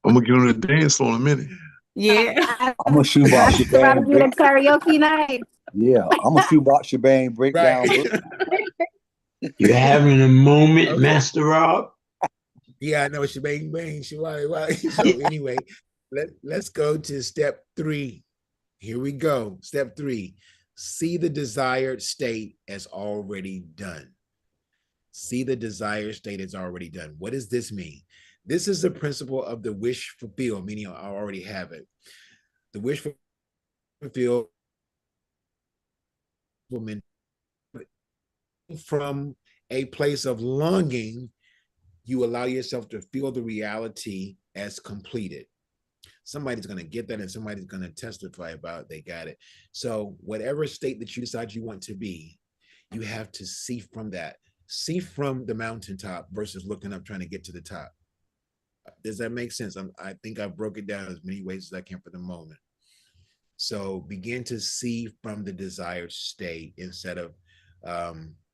I'm gonna get on the dance floor in a minute. Yeah. I'm a shoebox That's about to shebang be the break. karaoke night. Yeah, I'm a shoebox shebang breakdown. Right. You having a moment, Okay. Master Rob? Yeah, I know shebang bang, shiwali wali. So anyway, let's go to step 3. Here we go. Step 3. See the desired state as already done. See the desired state as already done. What does this mean? This is the principle of the wish fulfilled, meaning I already have it. The wish fulfilled from a place of longing, you allow yourself to feel the reality as completed. Somebody's going to get that and somebody's going to testify about they got it. So whatever state that you decide you want to be, you have to see from that. See from the mountaintop versus looking up trying to get to the top. Does that make sense? I think I broke it down as many ways as I can for the moment. So begin to see from the desired state instead of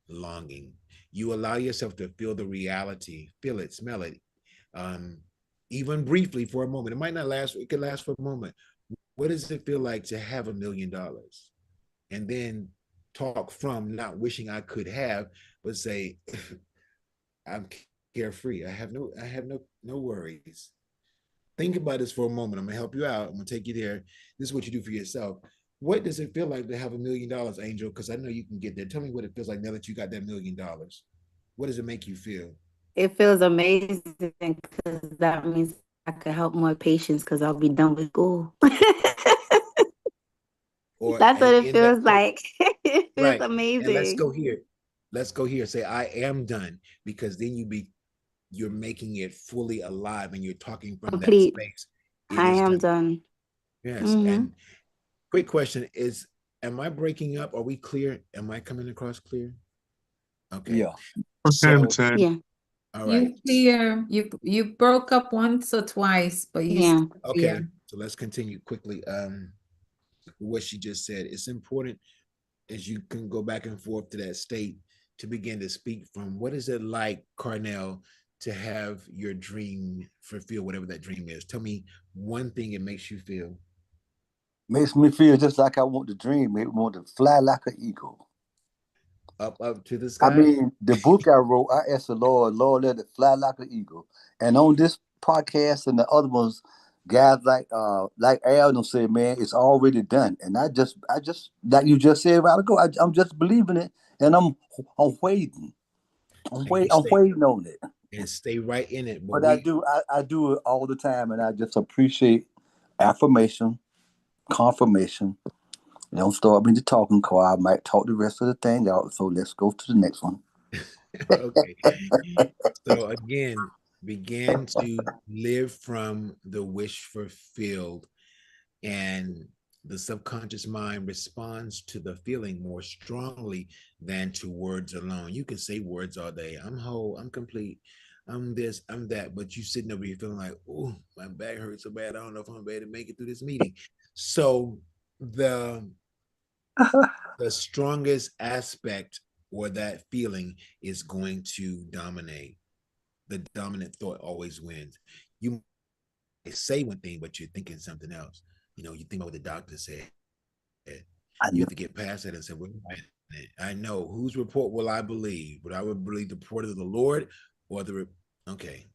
longing. You allow yourself to feel the reality, feel it, smell it, even briefly for a moment. It might not last, it could last for a moment. What does it feel like to have $1 million? And then talk from not wishing I could have, but say, I'm carefree. I have no worries. Think about this for a moment. I'm gonna help you out. I'm gonna take you there. This is what you do for yourself. What does it feel like to have $1 million, Angel? Because I know you can get there. Tell me what it feels like now that you got that $1 million. What does it make you feel? It feels amazing because that means I could help more patients because I'll be done with school. Or That's what and it in that feels like. It feels right. And let's amazing. go here. Let's go here. Say I am done, because then you're making it fully alive and you're talking from that Complete. space. It I is am done. done. Yes. Hmm. And quick question is, am I breaking up? Are we clear? Am I coming across clear? Okay. Yeah. From time to So, time. Yeah. all right. You clear. You broke up once or twice, but you Yeah. Okay. clear. So let's continue quickly. What she just said. It's important as you can go back and forth to that state to begin to speak from. What is it like, Carnell, to have your dream fulfill, whatever that dream is? Tell me one thing it makes you feel. Makes me feel just like I want to dream. It want to fly like an eagle. Up to the I sky. mean, the book I wrote, I asked the Lord, Lord, let it fly like an eagle. And on this podcast and the other ones, guys like Al said, man, it's already done. And I just like you just said a while ago, I'm just believing it, and I'm waiting. And you I'm stay waiting on it. and stay right in it. But But I do it all the time, and I just appreciate affirmation, confirmation. Don't start me to talking, cause I might talk the rest of the thing out. So let's go to the next one. okay. So again, begin to live from the wish fulfilled, and the subconscious mind responds to the feeling more strongly than to words alone. You can say words all day. I'm whole, I'm complete, I'm this, I'm that, but you sitting over here feeling like, oh, my back hurts so bad. I don't know if I'm gonna be able to make it through this meeting. So the strongest aspect or that feeling is going to dominate. The dominant thought always wins. You might say one thing, but you're thinking something else. You think about what the doctor said. I You know. have to get past that and say, well, I know whose report will I believe? Would I believe the report of the Lord or okay.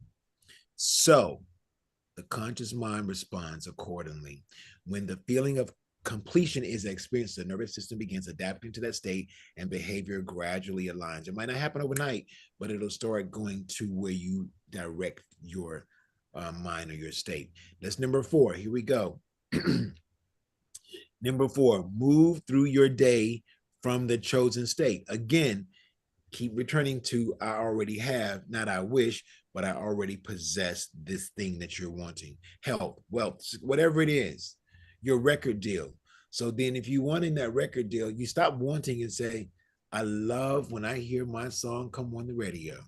So the conscious mind responds accordingly. When the feeling of completion is experienced, the nervous system begins adapting to that state and behavior gradually aligns. It might not happen overnight, but it'll start going to where you direct your mind or your state. That's number 4. Here we go. Number 4, move through your day from the chosen state. Again, keep returning to I already have, not I wish, but I already possess this thing that you're wanting. Health, wealth, whatever it is, your record deal. So then if you want in that record deal, you stop wanting and say, I love when I hear my song come on the radio.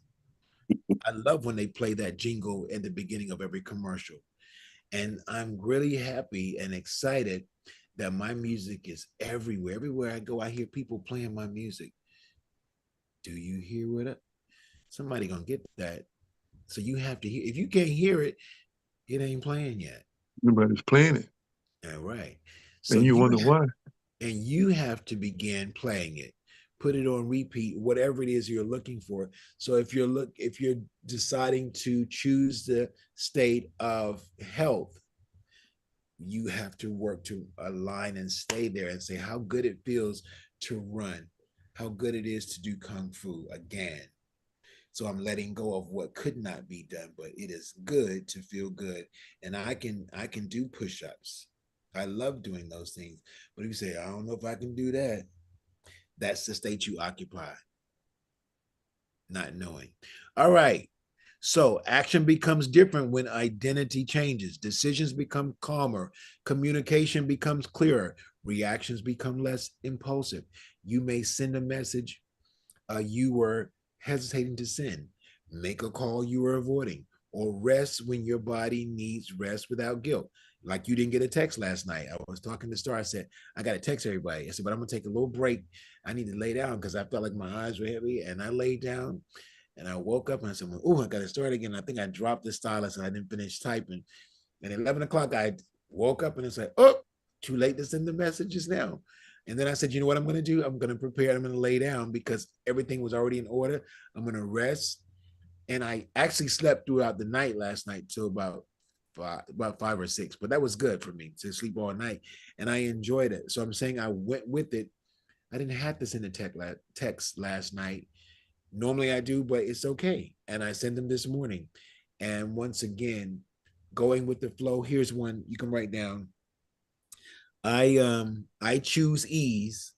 I love when they play that jingle at the beginning of every commercial. And I'm really happy and excited that my music is everywhere. Everywhere I go, I hear people playing my music. Do you hear it? Somebody gonna get that. So you have to hear. If you can't hear it, it ain't playing yet. Nobody's playing it. All right. So And you wonder why. you have to begin playing it. Put it on repeat, whatever it is you're looking for. So if you're deciding to choose the state of health, you have to work to align and stay there and say how good it feels to run, how good it is to do kung fu again. So I'm letting go of what could not be done, but it is good to feel good. And I can do push-ups. I love doing those things. But if you say, I don't know if I can do that, that's the state you occupy, not knowing. All right. So action becomes different when identity changes. Decisions become calmer. Communication becomes clearer. Reactions become less impulsive. You may send a message you were hesitating to send, make a call you were avoiding, or rest when your body needs rest without guilt. Like you didn't get a text last night. I was talking to Star. I said, I got to text everybody. I said, but I'm going to take a little break. I need to lay down because I felt like my eyes were heavy. And I laid down and I woke up and I said, oh, I got to start again. I think I dropped the stylus and I didn't finish typing. And at 11 o'clock, I woke up and it's like, oh, too late to send the messages now. And then I said, you know what I'm going to do? I'm going to prepare. I'm going to lay down because everything was already in order. I'm going to rest. And I actually slept throughout the night last night till about 5 or 6, but that was good for me to sleep all night. And I enjoyed it. So I'm saying I went with it. I didn't have to send a text last night. Normally I do, but it's okay. And I sent them this morning. And once again, going with the flow, here's one you can write down. I choose ease.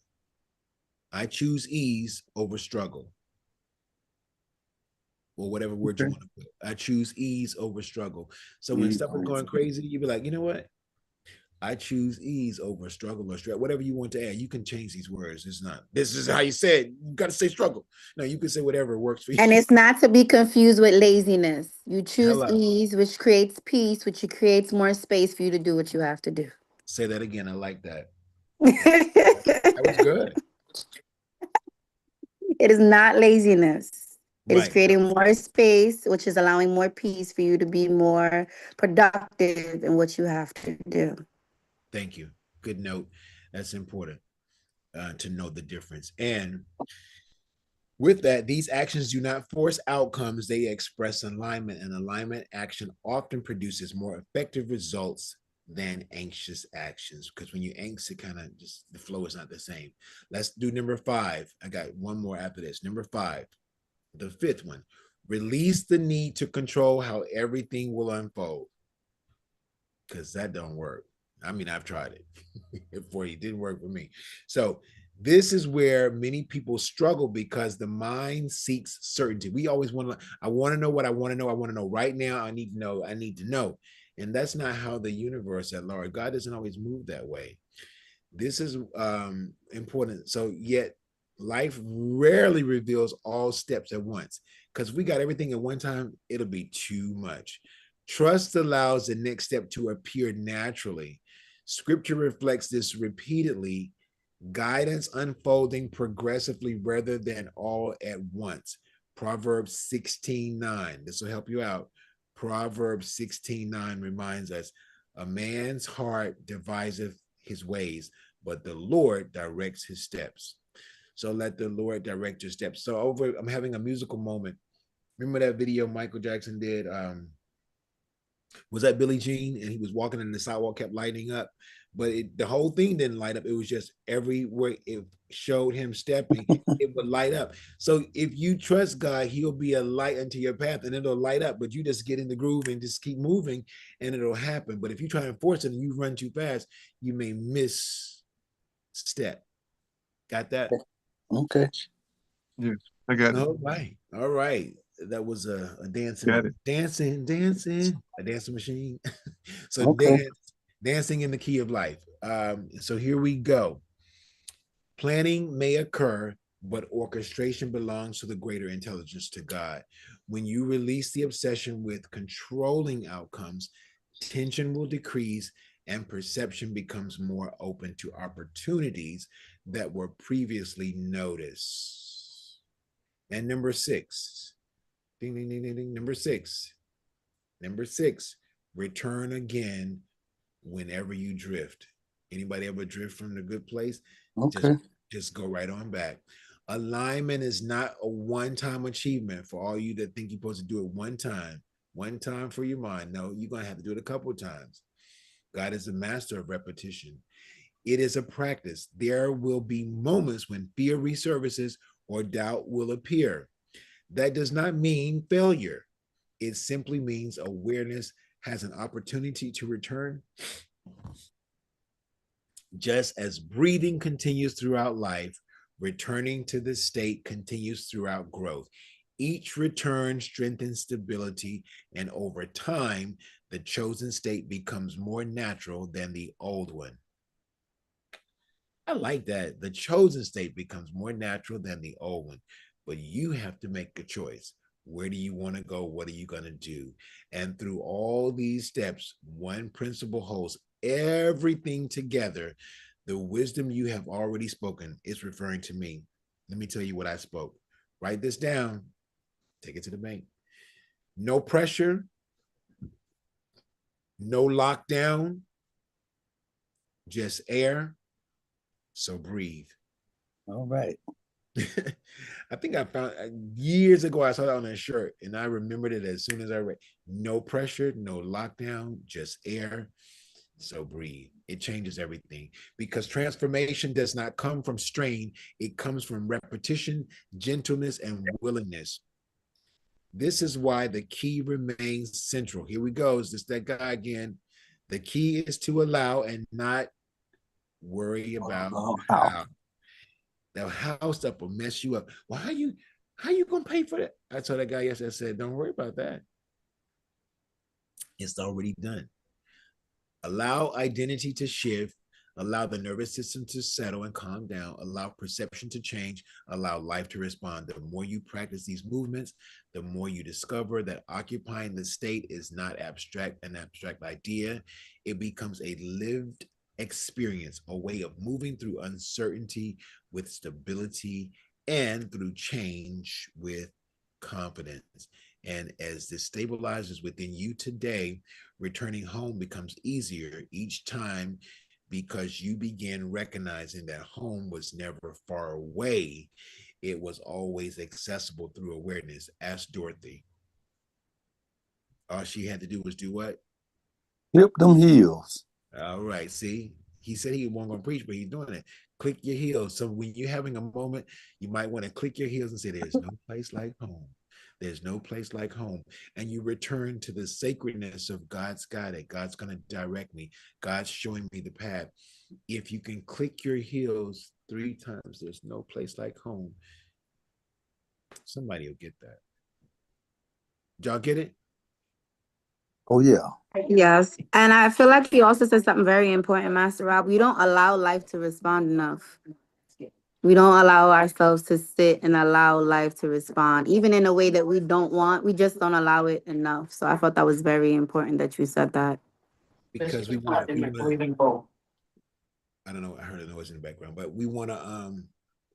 I choose ease over struggle. Or whatever word you Okay. want to put. I choose ease over struggle. So when stuff is going crazy, you be like, you know what? I choose ease over struggle or stress. Whatever you want to add, you can change these words. It's not. This is how you say it. You got to say struggle. No, you can say whatever works for you. And it's not to be confused with laziness. You choose Hello. ease, which creates peace, which creates more space for you to do what you have to do. Say that again. I like that. That was It good. is not laziness. It is Right. creating more space, which is allowing more peace for you to be more productive in what you have to do. Thank you. Good note. That's important to know the difference. And with that, these actions do not force outcomes, they express alignment, and alignment action often produces more effective results than anxious actions. Because when you anxious, it kind of just the flow is not the same. Let's do number 5. I got one more after this. Number 5, the 5th one, release the need to control how everything will unfold. Because that don't work. I mean, I've tried it for you. It didn't work for me. So this is where many people struggle because the mind seeks certainty. We always want to, I want to know what I want to know. I want to know right now. I need to know. I need to know. And that's not how the universe at large, God doesn't always move that way. This is important. So yet life rarely reveals all steps at once because if we got everything at one time, it'll be too much. Trust allows the next step to appear naturally. Scripture reflects this repeatedly, guidance unfolding progressively rather than all at once. Proverbs 16:9. This will help you out. Proverbs 16:9 reminds us, a man's heart deviseth his ways, but the Lord directs his steps. So let the Lord direct your steps. So I'm having a musical moment. Remember that video Michael Jackson did? Was that Billie Jean? And he was walking and the sidewalk kept lighting up, but the whole thing didn't light up. It was just everywhere it showed him stepping, it would light up. So if you trust God, he'll be a light unto your path and it'll light up, but you just get in the groove and just keep moving and it'll happen. But if you try and force it and you run too fast, you may miss step. Got that? Okay. Yes, I got it. All right. All right. That was a dancing, Got it. a dancing machine. So Okay. dancing in the key of life. So here we go. Planning may occur, but orchestration belongs to the greater intelligence, to God. When you release the obsession with controlling outcomes, tension will decrease, and perception becomes more open to opportunities that were previously noticed. And number six, ding, ding, ding, ding, ding. Number six, return again whenever you drift. Anybody ever drift from the good place? Okay. Just go right on back. Alignment is not a one-time achievement for all you that think you're supposed to do it one time for your mind. No, you're going to have to do it a couple of times. God is a master of repetition. It is a practice. There will be moments when fear resurfaces or doubt will appear. That does not mean failure. It simply means awareness has an opportunity to return. Just as breathing continues throughout life, returning to this state continues throughout growth. Each return strengthens stability, and over time, the chosen state becomes more natural than the old one. I like that. The chosen state becomes more natural than the old one, but you have to make a choice. Where do you want to go? What are you going to do? And through all these steps, one principle holds everything together. The wisdom you have already spoken is referring to me. Let me tell you what I spoke. Write this down. Take it to the bank. No pressure, no lockdown, just air. So breathe. All right. I think I found years ago, I saw that on a shirt and I remembered it as soon as I read. No pressure, no lockdown, just air. So breathe. It changes everything because transformation does not come from strain. It comes from repetition, gentleness, and willingness. This is why the key remains central. Here we go. Is this that guy again? The key is to allow and not worry about how. That house up will mess you up. Well, how you gonna pay for that? I told that guy yesterday, I said, don't worry about that. It's already done. Allow identity to shift, allow the nervous system to settle and calm down, allow perception to change, allow life to respond. The more you practice these movements, the more you discover that occupying the state is not an abstract idea. It becomes a lived experience, a way of moving through uncertainty with stability and through change with confidence. And as this stabilizes within you today, returning home becomes easier each time because you begin recognizing that home was never far away. It was always accessible through awareness. Ask Dorothy. All she had to do was do what? Hip them heels. All right. See, he said he wasn't going to preach, but he's doing it. Click your heels. So when you're having a moment, you might want to click your heels and say, there's no place like home. There's no place like home. And you return to the sacredness of God's got it. God's going to direct me. God's showing me the path. If you can click your heels 3 times, there's no place like home. Somebody will get that. Did y'all get it? Oh yeah. Yes. And I feel like you also said something very important, Master Rob. We don't allow life to respond enough. We don't allow ourselves to sit and allow life to respond, even in a way that we don't want. We just don't allow it enough. So I thought that was very important that you said that. Because we want I don't know, I heard a noise in the background, but we want to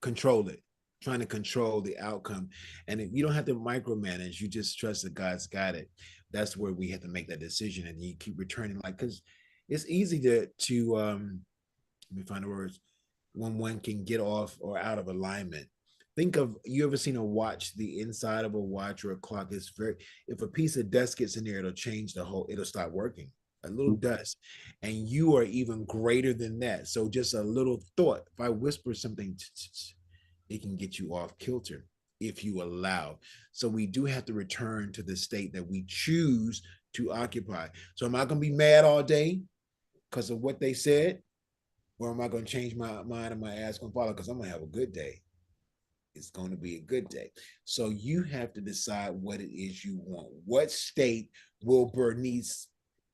control it, trying to control the outcome. And if you don't have to micromanage, you just trust that God's got it. That's where we have to make that decision, and you keep returning, like, because it's easy to let me find the words, when one can get off or out of alignment. Think of, you ever seen a watch, the inside of a watch or a clock is very, if a piece of dust gets in there, it'll change the whole, it'll stop working. A little dust, and you are even greater than that. So just a little thought, if I whisper something, it can get you off kilter if you allow. So we do have to return to the state that we choose to occupy. So am I going to be mad all day because of what they said? Or am I going to change my mind and my ass going to follow because I'm going to have a good day? It's going to be a good day. So you have to decide what it is you want. What state will Bernice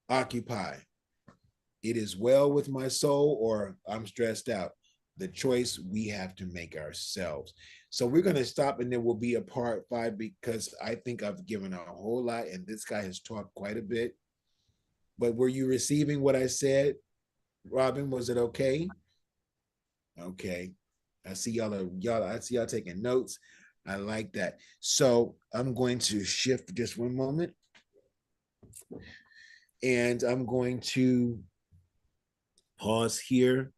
occupy? It is well with my soul, or I'm stressed out. The choice we have to make ourselves. So we're going to stop, and there will be a part 5 because I think I've given a whole lot, and this guy has talked quite a bit. But were you receiving what I said, Robin? Was it okay? Okay. I see I see y'all taking notes. I like that. So I'm going to shift just one moment. And I'm going to pause here,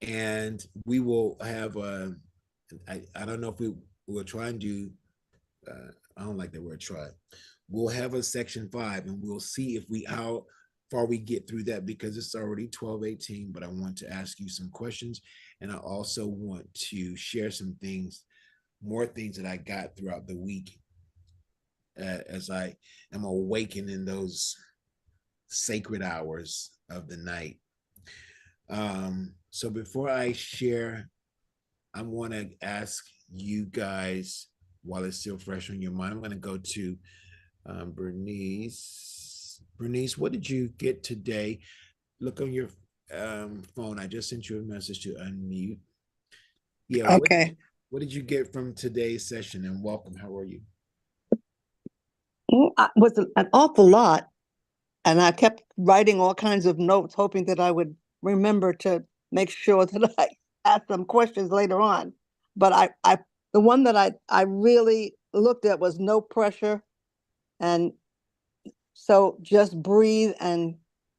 and we will have I don't know if we will try and do I don't like the word try. We'll have a section 5, and we'll see if we how far we get through that, because it's already 12:18. But I want to ask you some questions, and I also want to share some things, more things that I got throughout the week as I am awakened in those sacred hours of the night. So before I share, I want to ask you guys, while it's still fresh on your mind, I'm going to go to Bernice. Bernice, what did you get today? Look on your phone. I just sent you a message to unmute. Yeah. Okay. What did you get from today's session? And welcome. How are you? Well, it was an awful lot. And I kept writing all kinds of notes, hoping that I would remember to make sure that I asked some questions later on. But the one that I really looked at was no pressure. And so just breathe and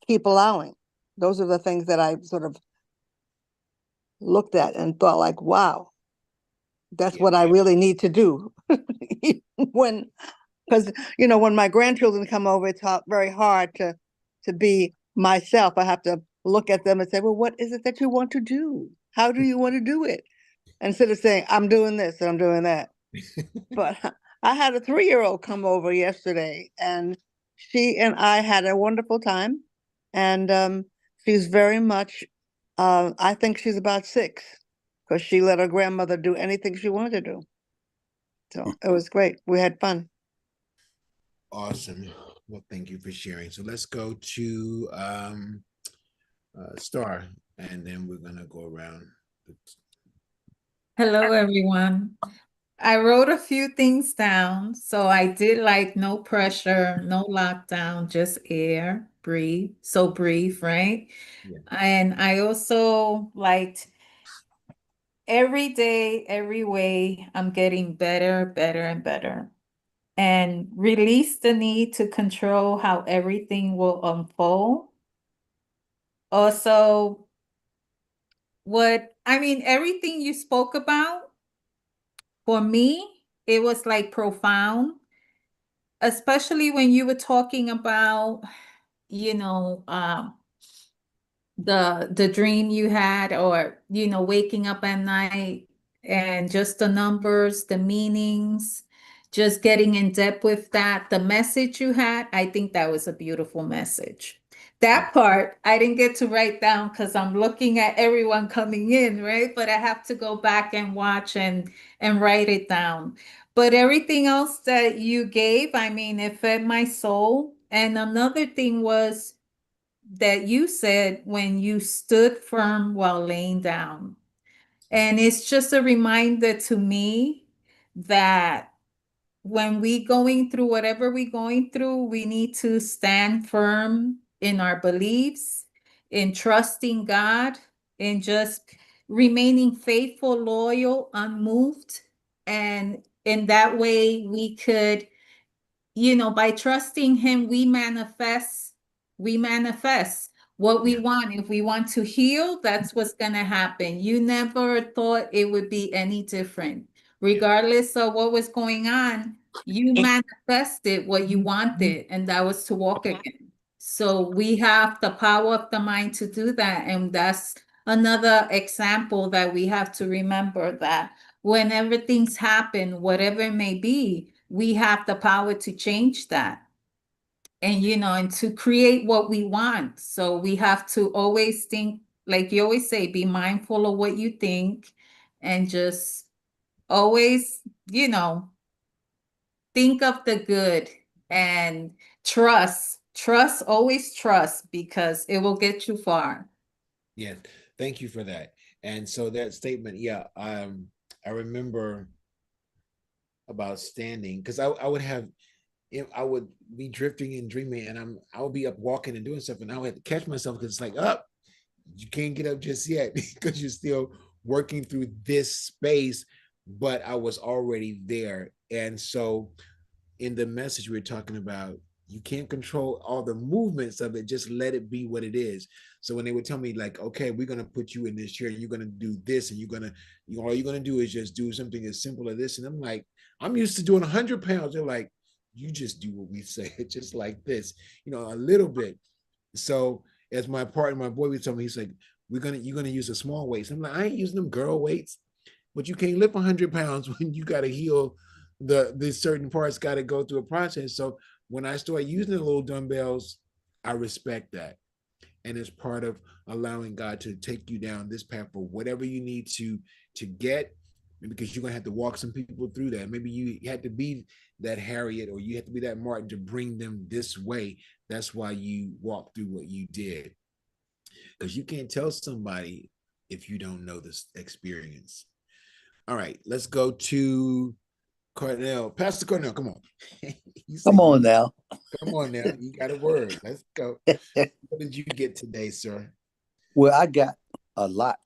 keep allowing. Those are the things that I sort of looked at and thought like, wow, that's what I really need to do. When, because when my grandchildren come over, it's very hard to be myself. I have to look at them and say, well, what is it that you want to do? How do you want to do it? Instead of saying, I'm doing this and I'm doing that. But I had a 3-year-old come over yesterday, and she and I had a wonderful time. And she's very much, I think she's about 6, because she let her grandmother do anything she wanted to do. So it was great. We had fun. Awesome. Well, thank you for sharing. So let's go to Star, and then we're going to go around. Hello, everyone. I wrote a few things down. So I did like no pressure, no lockdown, just air, breathe. So breathe, right? Yeah. And I also liked every day, every way, I'm getting better, better, and better. And release the need to control how everything will unfold. Also, everything you spoke about, for me, it was like profound, especially when you were talking about, you know, the dream you had, or waking up at night, and just the numbers, the meanings, just getting in depth with that, the message you had. I think that was a beautiful message. That part I didn't get to write down because I'm looking at everyone coming in, right? But I have to go back and watch and write it down. But everything else that you gave, it fed my soul. And another thing was that you said, when you stood firm while laying down. And it's just a reminder to me that when we going through whatever we're going through, we need to stand firm in our beliefs, in trusting God, in just remaining faithful, loyal, unmoved. And in that way, we could, by trusting him, we manifest what we want. If we want to heal, that's what's going to happen. You never thought it would be any different. Regardless of what was going on, you manifested what you wanted, and that was to walk again. So we have the power of the mind to do that. And that's another example that we have to remember, that whenever things happen, whatever it may be, we have the power to change that. And to create what we want. So we have to always think, like you always say, be mindful of what you think, and just always, think of the good, and always trust, because it will get you far. Yeah, thank you for that. And so that statement, yeah, I remember about standing, because I would have I would be drifting and dreaming, and I would be up walking and doing stuff, and I would have to catch myself because it's like, up, you can't get up just yet because you're still working through this space. But I was already there, and so in the message we are talking about, you can't control all the movements of it, just let it be what it is. So when they would tell me like, okay, we're going to put you in this chair and you're going to do this, and all you're going to do is just do something as simple as this, and I'm like, I'm used to doing 100 pounds. They're like, you just do what we say, just like this, a little bit. So as my partner, my boy, would tell me, he's like, you're gonna use the small weights. I'm like, I ain't using them girl weights, but you can't lift 100 pounds when you got to heal the certain parts, got to go through a process. So when I start using the little dumbbells, I respect that, and it's part of allowing God to take you down this path for whatever you need to get, because you're gonna have to walk some people through that. Maybe you had to be that Harriet, or you have to be that Martin to bring them this way. That's why you walked through what you did, because you can't tell somebody if you don't know this experience. All right, let's go to Cornell. Pastor Cornell, come on. Come on now. Come on now. You got a word. Let's go. What did you get today, sir? Well, I got a lot.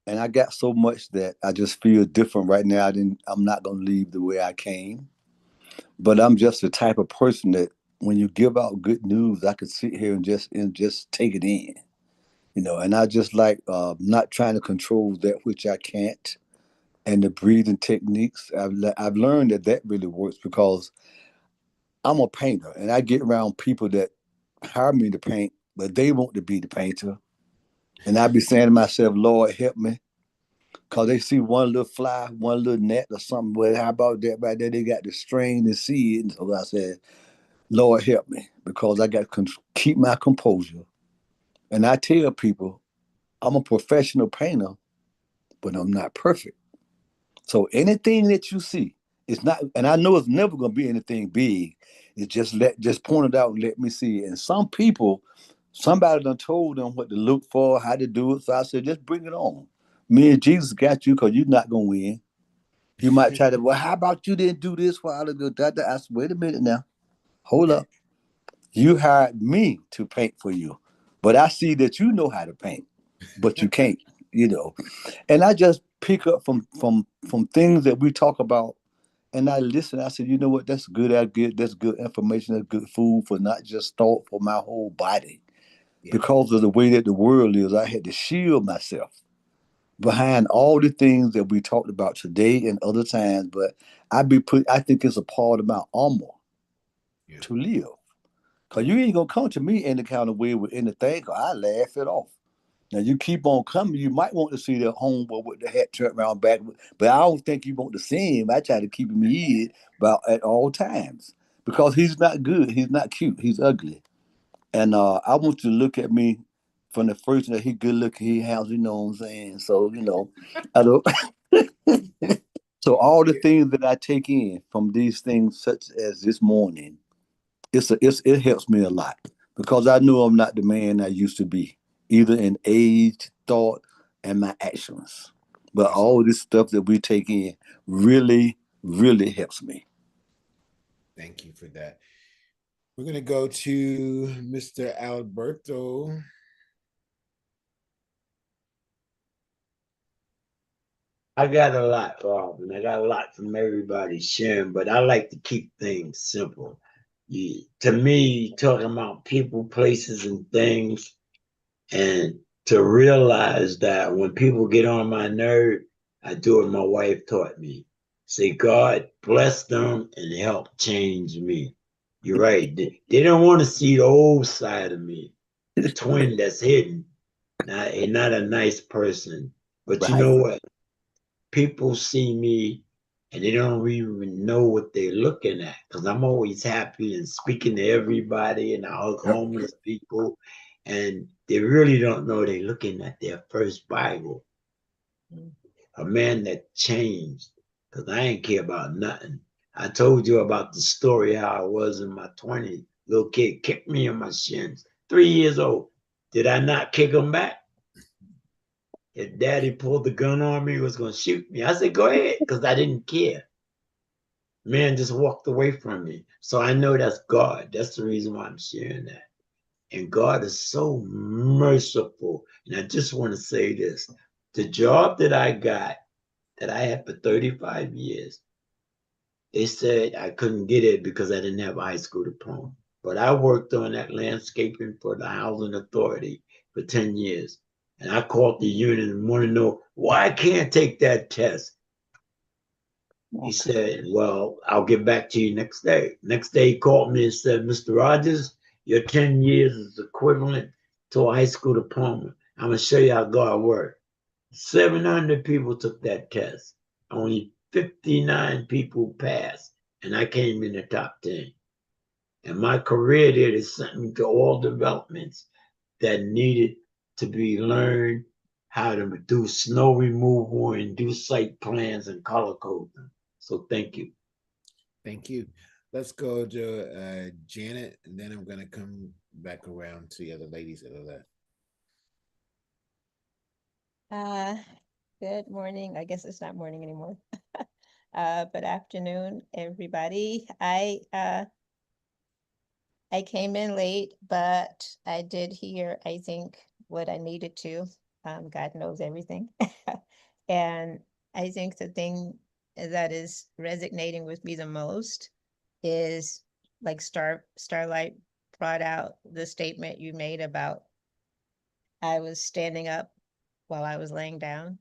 And I got so much that I just feel different right now. I'm not going to leave the way I came. But I'm just the type of person that when you give out good news, I could sit here and just take it in. And I just like not trying to control that which I can't. And the breathing techniques, I've learned that really works because I'm a painter, and I get around people that hire me to paint, but they want to be the painter. And I be saying to myself, Lord, help me. Because they see one little fly, one little net or something. Well, how about that right there? They got the strain to see it. And so I said, Lord, help me, because I got to keep my composure. And I tell people, I'm a professional painter, but I'm not perfect. So anything that you see, it's not, and I know it's never going to be anything big. It's just point it out and let me see it. And some people, somebody done told them what to look for, how to do it. So I said, just bring it on. Me and Jesus got you, because you're not going to win. You might try to, well, how about you didn't do this while ago? I said, wait a minute now. Hold up. You hired me to paint for you, but I see that you know how to paint, but you can't, you know. And I just pick up from things that we talk about, and I listen. I said, you know what? That's good. That's good information. That's good food for not just thought, for my whole body. Yeah. Because of the way that the world is, I had to shield myself behind all the things that we talked about today and other times. But I think it's a part of my armor to live. Because you ain't gonna come to me any kind of way with anything, because I laugh it off. Now you keep on coming, you might want to see the homeboy with the hat turned around back, but I don't think you want to see him. I try to keep him hid about at all times, because he's not good, he's not cute, he's ugly. And I want you to look at me from the first that he good looking, he has, you know what I'm saying? So, I don't so all the things that I take in from these things, such as this morning, it helps me a lot, because I know I'm not the man I used to be, either in age, thought, and my actions. But all this stuff that we take in really, really helps me. Thank you for that. We're going to go to Mr. Alberto. I got a lot, Robin. I got a lot from everybody sharing, but I like to keep things simple. To me, talking about people, places, and things, and to realize that when people get on my nerve, I do what my wife taught me. Say, God bless them and help change me. You're right. They don't want to see the old side of me, the twin that's hidden. Not a nice person. But you Right. know what? People see me and they don't even know what they're looking at, because I'm always happy and speaking to everybody, and I hug homeless people, and they really don't know they're looking at their first Bible. A man that changed, because I ain't care about nothing. I told you about the story how I was in my 20s. Little kid kicked me in my shins, 3 years old. Did I not kick him back? If daddy pulled the gun on me, he was going to shoot me. I said, go ahead, because I didn't care. man just walked away from me. So I know that's God. That's the reason why I'm sharing that. And God is so merciful. And I just want to say this, the job that I got, that I had for 35 years, they said I couldn't get it because I didn't have a high school diploma. But I worked on that landscaping for the housing authority for 10 years. And I called the union and want to know why I can't take that test. He said, well, I'll get back to you next day. Next day, he called me and said, Mr. Rogers, your 10 years is equivalent to a high school diploma. I'm going to show you how God works. 700 people took that test. Only 59 people passed, and I came in the top 10. And my career there is sent me to all developments that needed to be learned, how to do snow removal and do site plans and color code them. So thank you. Thank you. Let's go to Janet, and then I'm going to come back around to the other ladies that are left. Good morning. I guess it's not morning anymore. But afternoon, everybody. I came in late, but I did hear, I think, what I needed to. God knows everything. And I think the thing that is resonating with me the most is like Starlight brought out the statement you made about I was standing up while I was laying down.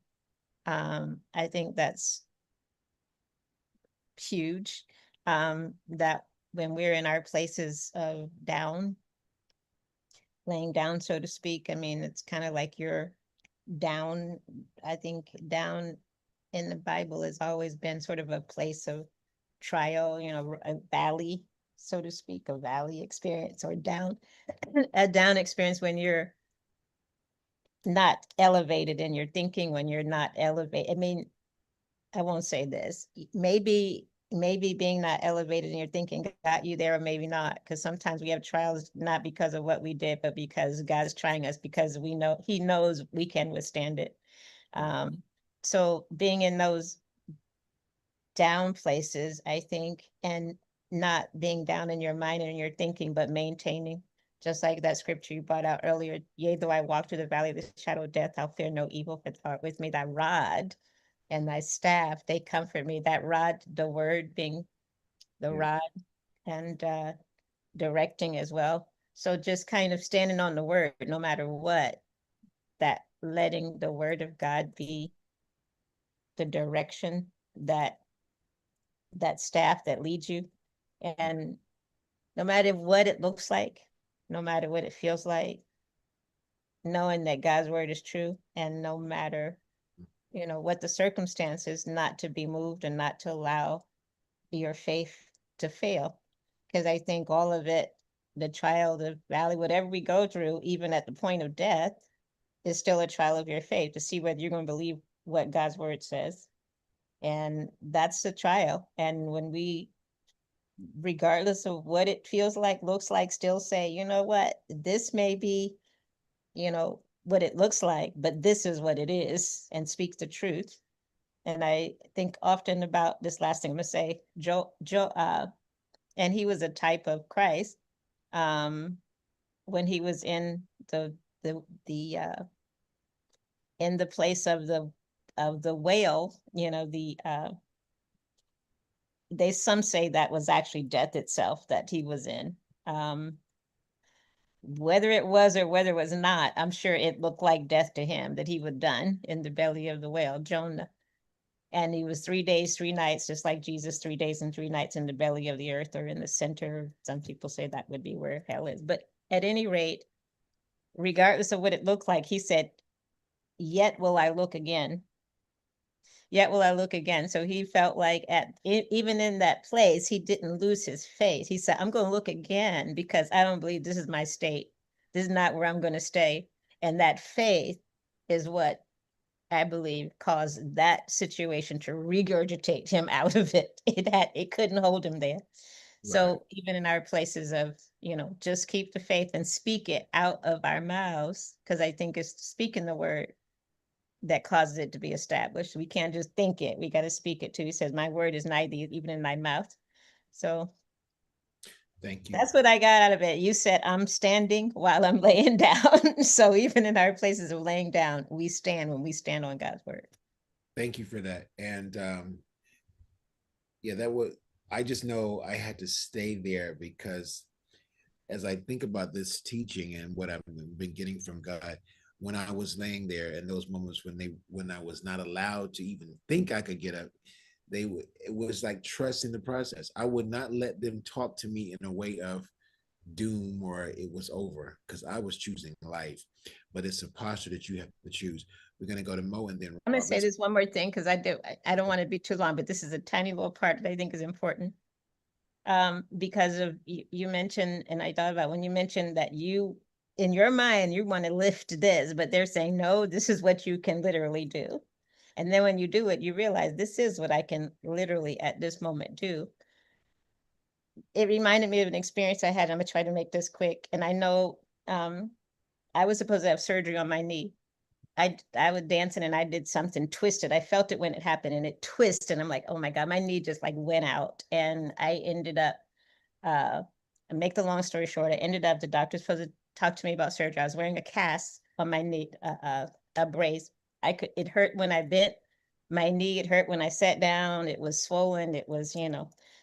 I think that's huge. That when we're in our places of down, laying down, so to speak, I mean, it's kind of like you're down. I think down in the Bible has always been sort of a place of trial, you know, a valley, so to speak, a valley experience or down, a down experience when you're not elevated in your thinking, when you're not elevated. I mean, I won't say this. Maybe being not elevated in your thinking got you there, or maybe not. Because sometimes we have trials not because of what we did, but because God's trying us, because we know He knows we can withstand it. So being in those down places, I think, and not being down in your mind and in your thinking, but maintaining, just like that scripture you brought out earlier. Yea, though I walk through the valley of the shadow of death, I'll fear no evil, for thou art with me. Thy rod and thy staff, they comfort me. That rod, the word being the rod, and directing as well. So just kind of standing on the word, no matter what, that letting the word of God be the direction, that staff that leads you. And no matter what it looks like, no matter what it feels like, knowing that God's word is true, and no matter, you know, what the circumstances, not to be moved and not to allow your faith to fail. Because I think all of it, the trial, the valley, whatever we go through, even at the point of death, is still a trial of your faith to see whether you're going to believe what God's word says. And that's the trial. And when we, regardless of what it feels like, looks like, still say, you know what, this may be, you know, what it looks like, but this is what it is, and speak the truth. And I think often about this last thing I'm gonna say, and he was a type of Christ, when he was in the in the place of the whale, you know, some say that was actually death itself that he was in. Whether it was or whether it was not, I'm sure it looked like death to him that he was done in the belly of the whale, Jonah. And he was 3 days, 3 nights, just like Jesus, 3 days and 3 nights in the belly of the earth, or in the center. Some people say that would be where hell is. But at any rate, regardless of what it looked like, he said, yet will I look again. Yet will I look again. So he felt like even in that place, he didn't lose his faith. He said, I'm going to look again, because I don't believe this is my state. This is not where I'm going to stay. And that faith is what I believe caused that situation to regurgitate him out of it. It couldn't hold him there. So even in our places of, you know, just keep the faith and speak it out of our mouths, because I think it's speaking the word, that causes it to be established. We can't just think it. We got to speak it too. He says, my word is nigh thee, even in my mouth. So Thank you. that's what I got out of it. You said, I'm standing while I'm laying down. So even in our places of laying down, we stand when we stand on God's word. Thank you for that. And yeah, that would, I just know I had to stay there because as I think about this teaching and what I've been getting from God, when I was laying there in those moments when I was not allowed to even think I could get up, it was like trusting the process. I would not let them talk to me in a way of doom or it was over because I was choosing life. But it's a posture that you have to choose. We're gonna go to Mo and then I'm gonna Rob. say this one more thing because I don't want to be too long, but this is a tiny little part that I think is important. Because of you mentioned, and I thought about when you mentioned that you in your mind you want to lift this, but they're saying no, this is what you can literally do. And then when you do it, you realize this is what I can literally at this moment do. It reminded me of an experience I had. I'm gonna try to make this quick. And I know I was supposed to have surgery on my knee. I was dancing and I did something twisted. I felt it when it happened and it twisted. And I'm like, oh my God, my knee just like went out. And I ended up make the long story short, I ended up, the doctor's supposed to talk to me about surgery. I was wearing a cast on my knee, a brace. It hurt when I bent my knee. It hurt when I sat down. It was swollen. It was,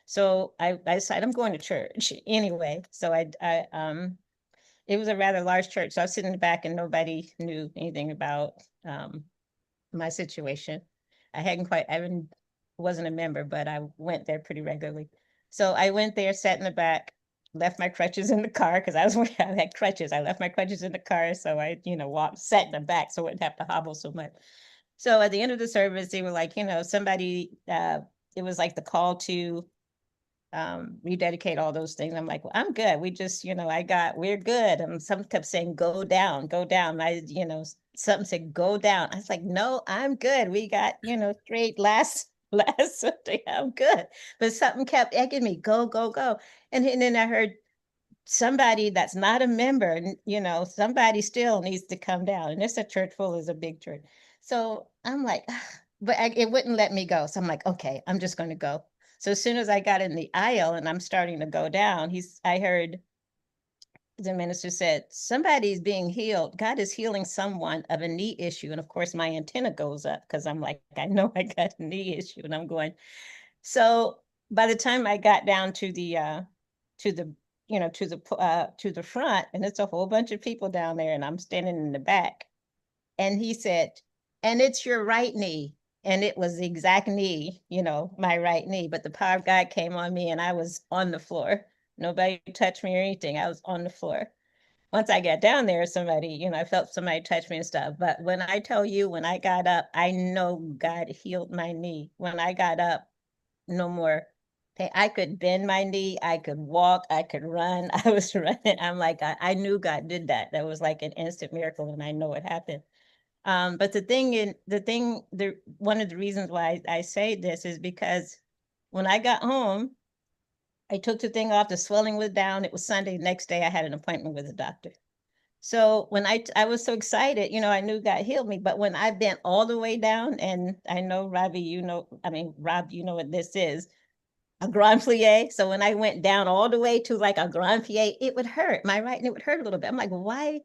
so I decided I'm going to church anyway. So it was a rather large church. So I was sitting in the back and nobody knew anything about my situation. Wasn't a member, but I went there pretty regularly. So I went there, sat in the back, left my crutches in the car because I had crutches. I left my crutches in the car. So I, sat in the back so I wouldn't have to hobble so much. So at the end of the service, they were like, somebody, it was like the call to rededicate all those things. I'm like, well, I'm good. We just, we're good. And some kept saying, go down, go down. Something said, go down. I was like, no, I'm good. We got, straight last Sunday. I'm good. But something kept egging me, go, go, go. And then I heard somebody that's not a member, somebody still needs to come down. And it's a church full, is a big church. So I'm like, but it wouldn't let me go. So I'm like, okay, I'm just going to go. So as soon as I got in the aisle and I'm starting to go down, I heard the minister said, somebody's being healed. God is healing someone of a knee issue. And of course, my antenna goes up because I'm like, I know I got a knee issue. And I'm going. So by the time I got down to the front, and it's a whole bunch of people down there, and I'm standing in the back. And he said, and it's your right knee. And it was the exact knee, my right knee. But the power of God came on me and I was on the floor. Nobody touched me or anything. I was on the floor. Once I got down there, somebody, I felt somebody touch me and stuff. But when I tell you, when I got up, I know God healed my knee. When I got up, no more pain. I could bend my knee. I could walk. I could run. I was running. I'm like, I knew God did that. That was like an instant miracle. And I know it happened. But one of the reasons why I say this is because when I got home, I took the thing off, the swelling was down. It was Sunday. Next day, I had an appointment with a doctor. So when I was so excited, I knew God healed me. But when I bent all the way down, and I know, Robbie, Rob, you know what this is, a grand plie. So when I went down all the way to like a grand plie, it would hurt. My right knee would hurt a little bit. I'm like, why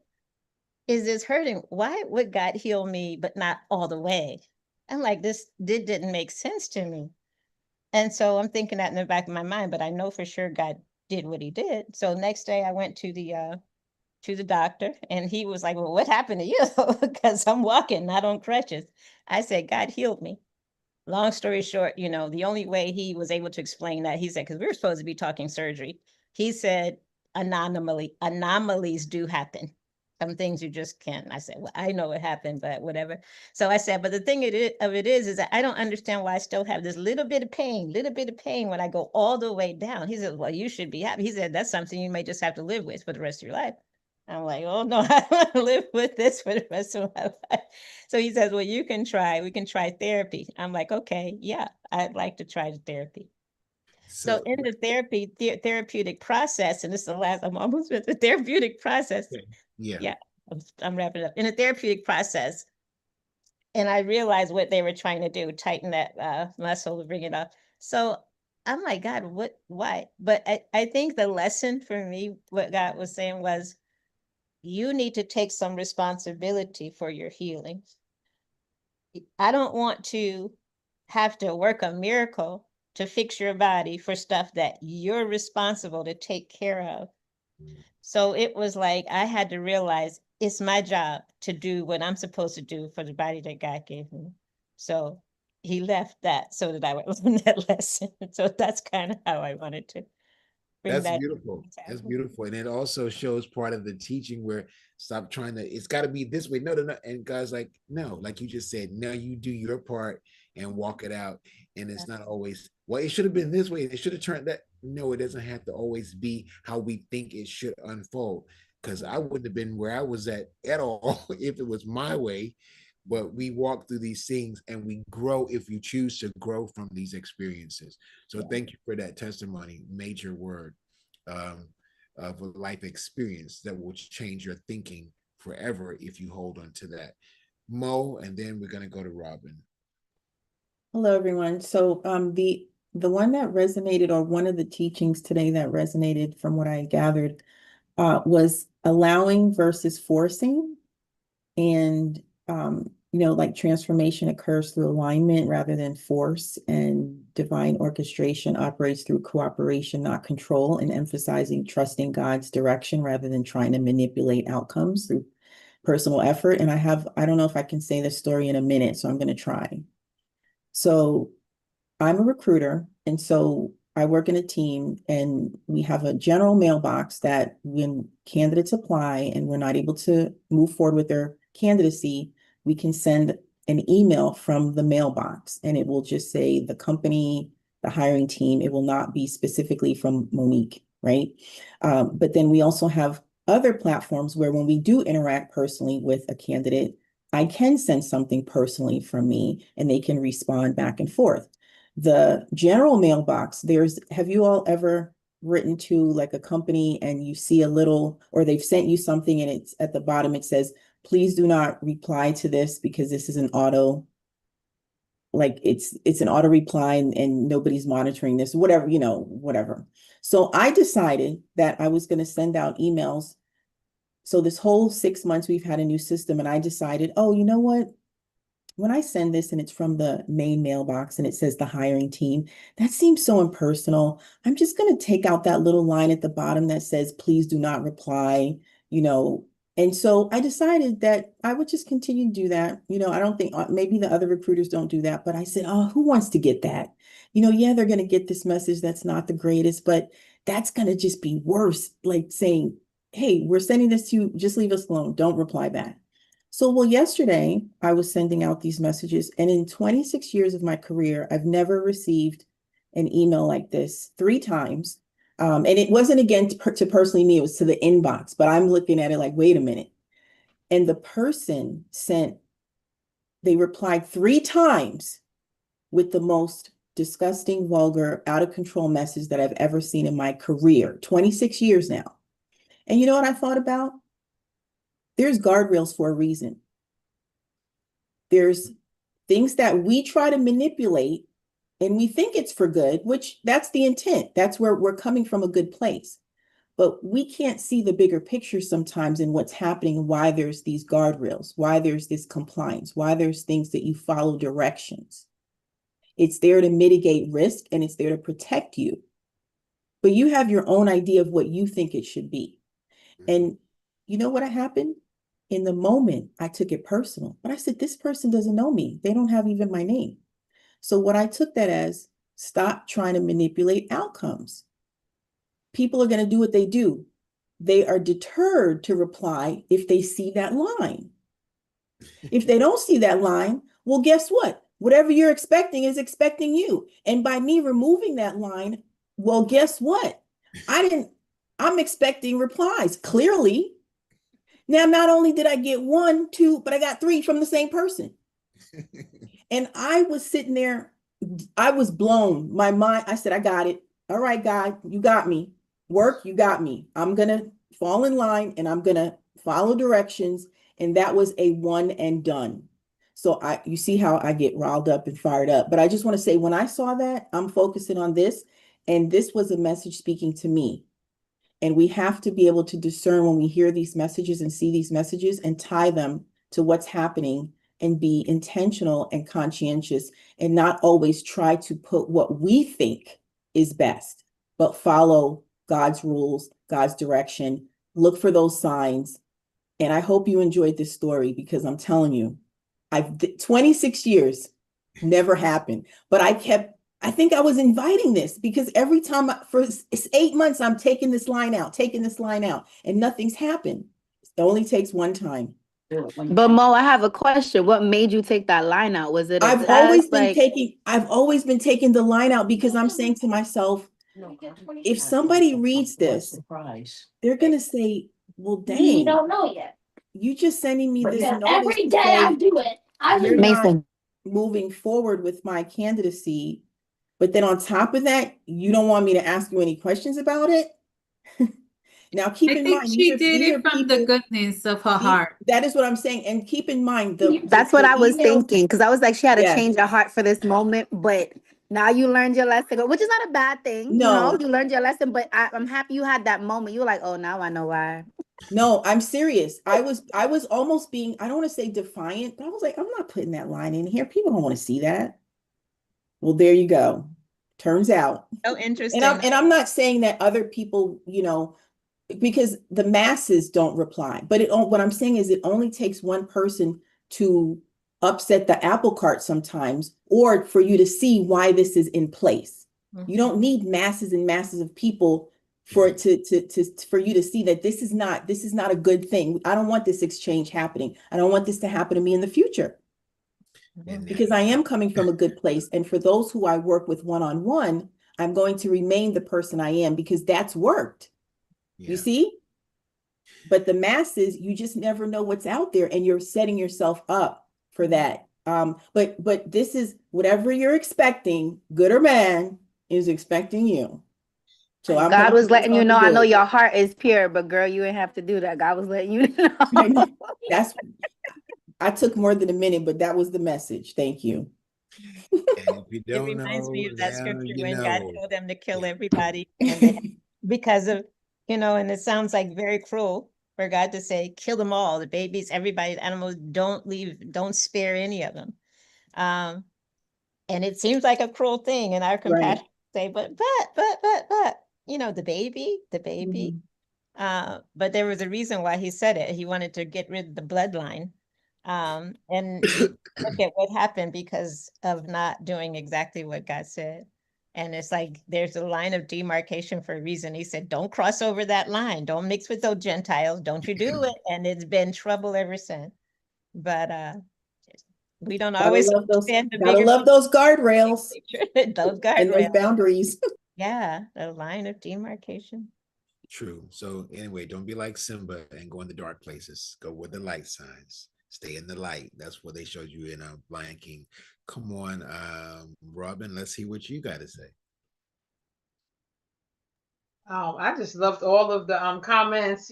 is this hurting? Why would God heal me, but not all the way? I'm like, this didn't make sense to me. And so I'm thinking that in the back of my mind, but I know for sure God did what he did. So next day I went to the doctor and he was like, well, what happened to you? Because I'm walking, not on crutches. I said, God healed me. Long story short, the only way he was able to explain that, he said, because we were supposed to be talking surgery. He said, anomalies do happen. Some things you just can't. I said, well, I know it happened, but whatever. So I said, but the thing of it is that I don't understand why I still have this little bit of pain when I go all the way down. He said, well, you should be happy. He said, that's something you may just have to live with for the rest of your life. I'm like, oh no, I want to live with this for the rest of my life. So he says, well, we can try therapy. I'm like, okay, yeah, I'd like to try the therapy. So in the therapeutic process, and this is the last, I'm almost with the therapeutic process. Yeah. Yeah, I'm wrapping it up. In the therapeutic process, and I realized what they were trying to do, tighten that muscle to bring it up. So I'm like, God, why? But I think the lesson for me, what God was saying was, you need to take some responsibility for your healing. I don't want to have to work a miracle to fix your body for stuff that you're responsible to take care of. So it was like I had to realize it's my job to do what I'm supposed to do for the body that God gave me. So he left that so that I would learn that lesson. So that's kind of how I wanted to bring That's that beautiful. That's example. beautiful. And it also shows part of the teaching where stop trying to, it's got to be this way. No, no, no. And God's like, no, like you just said, no, you do your part and walk it out. And it's not always, well, it should have been this way. It should have turned that. No, it doesn't have to always be how we think it should unfold. Because I wouldn't have been where I was at all if it was my way. But we walk through these things and we grow if you choose to grow from these experiences. So thank you for that testimony, major word um, of a life experience that will change your thinking forever if you hold on to that. Mo, and then we're going to go to Robin. Hello, everyone. So the one that resonated, or one of the teachings today that resonated from what I gathered, was allowing versus forcing. And like transformation occurs through alignment rather than force, and divine orchestration operates through cooperation, not control, and emphasizing trusting God's direction rather than trying to manipulate outcomes through personal effort. And I don't know if I can say this story in a minute, so I'm going to try. So I'm a recruiter, and so I work in a team, and we have a general mailbox that when candidates apply and we're not able to move forward with their candidacy, we can send an email from the mailbox, and it will just say the company, the hiring team. It will not be specifically from Monique, right? But then we also have other platforms where when we do interact personally with a candidate, I can send something personally from me and they can respond back and forth. The general mailbox, have you all ever written to like a company and you see a little, or they've sent you something and it's at the bottom, it says, please do not reply to this because this is an auto, like it's an auto reply and nobody's monitoring this, whatever, whatever. So I decided that I was going to send out emails. So this whole 6 months we've had a new system, and I decided, oh, you know what? When I send this and it's from the main mailbox and it says the hiring team, that seems so impersonal. I'm just going to take out that little line at the bottom that says, please do not reply, you know. And so I decided that I would just continue to do that. I don't think maybe the other recruiters don't do that, but I said, oh, who wants to get that? Yeah, they're going to get this message that's not the greatest, but that's going to just be worse. Like saying, hey, we're sending this to you, just leave us alone. Don't reply back. So, well, yesterday I was sending out these messages, and in 26 years of my career, I've never received an email like this 3 times. And it wasn't again to personally me, it was to the inbox, but I'm looking at it like, wait a minute. And the person they replied 3 times with the most disgusting, vulgar, out of control message that I've ever seen in my career, 26 years now. And you know what I thought about? There's guardrails for a reason. There's things that we try to manipulate and we think it's for good, which that's the intent. That's where we're coming from, a good place. But we can't see the bigger picture sometimes in what's happening, why there's these guardrails, why there's this compliance, why there's things that you follow directions. It's there to mitigate risk and it's there to protect you. But you have your own idea of what you think it should be. And you know what happened? In the moment, I took it personal. But I said, this person doesn't know me. They don't have even my name. So what I took that as, stop trying to manipulate outcomes. People are going to do what they do. They are deterred to reply if they see that line. If they don't see that line, well, guess what? Whatever you're expecting is expecting you. And by me removing that line, well, guess what? I'm expecting replies, clearly. Now, not only did I get 1, 2, but I got 3 from the same person. And I was sitting there, I was blown. My mind, I said, I got it. All right, God, you got me. Work, you got me. I'm going to fall in line and I'm going to follow directions. And that was a one and done. So you see how I get riled up and fired up. But I just want to say, when I saw that, I'm focusing on this, and this was a message speaking to me. And we have to be able to discern when we hear these messages and see these messages and tie them to what's happening and be intentional and conscientious and not always try to put what we think is best, but follow God's rules, God's direction, look for those signs. And I hope you enjoyed this story, because I'm telling you, 26 years never happened, but I think I was inviting this, because every time for 8 months, I'm taking this line out, and nothing's happened. It only takes one time. But Mo, I have a question. What made you take that line out? Was it a I've always test? been taking the line out, because I'm saying to myself, if somebody reads this, they're gonna say, well, dang, don't know yet. you just sending me this Because notice every to day I say do it. you're not Mason. moving forward with my candidacy, but then on top of that, you don't want me to ask you any questions about it. Now, keep I in think mind, she did these are it from the people. goodness of her heart. That is what I'm saying, and keep in mind That's what I was email. thinking, because I was like, she had to Yes. change her heart for this moment. But now you learned your lesson, which is not a bad thing. You know, No, you learned your lesson, but I'm happy you had that moment. You were like, oh, now I know why. no, I'm serious. I was almost being, I don't want to say defiant, but I was like, I'm not putting that line in here. People don't want to see that. Well, there you go. Turns out. So interesting. And I'm not saying that other people, because the masses don't reply. But what I'm saying is, it only takes one person to upset the apple cart sometimes, or for you to see why this is in place. You don't need masses and masses of people for it for you to see that this is not a good thing. I don't want this exchange happening. I don't want this to happen to me in the future, because I am coming from a good place. And for those who I work with one-on-one, I'm going to remain the person I am, because that's worked. Yeah. You see? But the masses, you just never know what's out there, and you're setting yourself up for that. But this is whatever you're expecting, good or bad, is expecting you. So God was letting you know, I know your heart is pure, but girl, you ain't have to do that. God was letting you know. I took more than a minute, but that was the message. Thank you. And if you It don't reminds know, me of that now scripture you when God know. told them to kill everybody, and because of, and it sounds like very cruel for God to say, kill them all, the babies, everybody, the animals, don't spare any of them. And it seems like a cruel thing, and our compassion say, but, the baby. Mm-hmm. But there was a reason why he said it. He wanted to get rid of the bloodline. And you look at what happened because of not doing exactly what God said. And it's like there's a line of demarcation for a reason. He said, don't cross over that line. Don't mix with those Gentiles. Don't you do it. And it's been trouble ever since. But we don't always understand the Gotta bigger love those guardrails. those guardrails. And those boundaries. Yeah, the line of demarcation. True. So anyway, don't be like Simba and go in the dark places. Go with the light signs. Stay in the light. That's what they showed you in Lion King. Come on, Robin. Let's see what you got to say. I just loved all of the comments,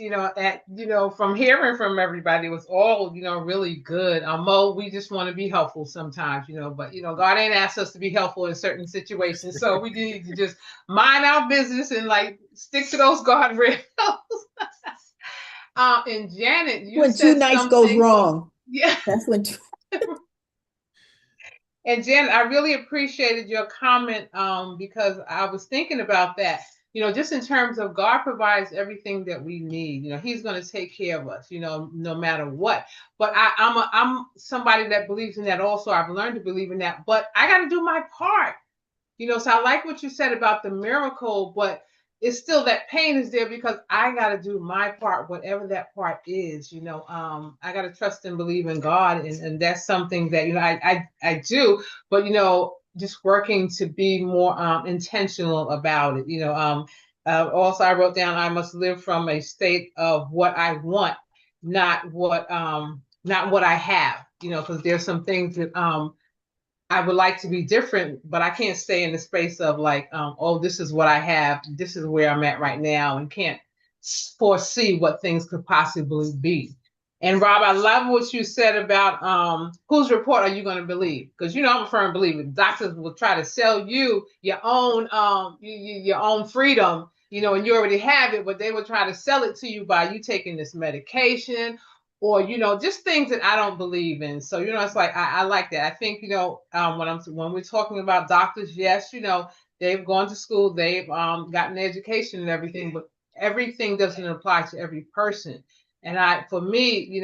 from hearing from everybody was all, really good. Mo, we just want to be helpful sometimes, but God ain't asked us to be helpful in certain situations. So we need to just mind our business and stick to those guardrails. And Janet, you when said too nice something goes wrong. Yeah. That's when And Janet, I really appreciated your comment because I was thinking about that. Just in terms of God provides everything that we need. He's going to take care of us. No matter what. But I'm somebody that believes in that also. I've learned to believe in that. But I got to do my part. So I like what you said about the miracle, but it's still that pain is there because I got to do my part, whatever that part is. I got to trust and believe in God, and that's something that I do. But just working to be more intentional about it. Also, I wrote down I must live from a state of what I want, not what I have. Because there's some things that I would like to be different, but I can't stay in the space of oh, this is what I have. This is where I'm at right now, and can't foresee what things could possibly be. And Rob, I love what you said about whose report are you going to believe? Because I'm a firm believer doctors will try to sell you your own your own freedom, and you already have it, but they will try to sell it to you by you taking this medication or just things that I don't believe in. So it's like I like that. I think when we're talking about doctors, yes, they've gone to school, they've gotten education and everything, but everything doesn't apply to every person. And for me,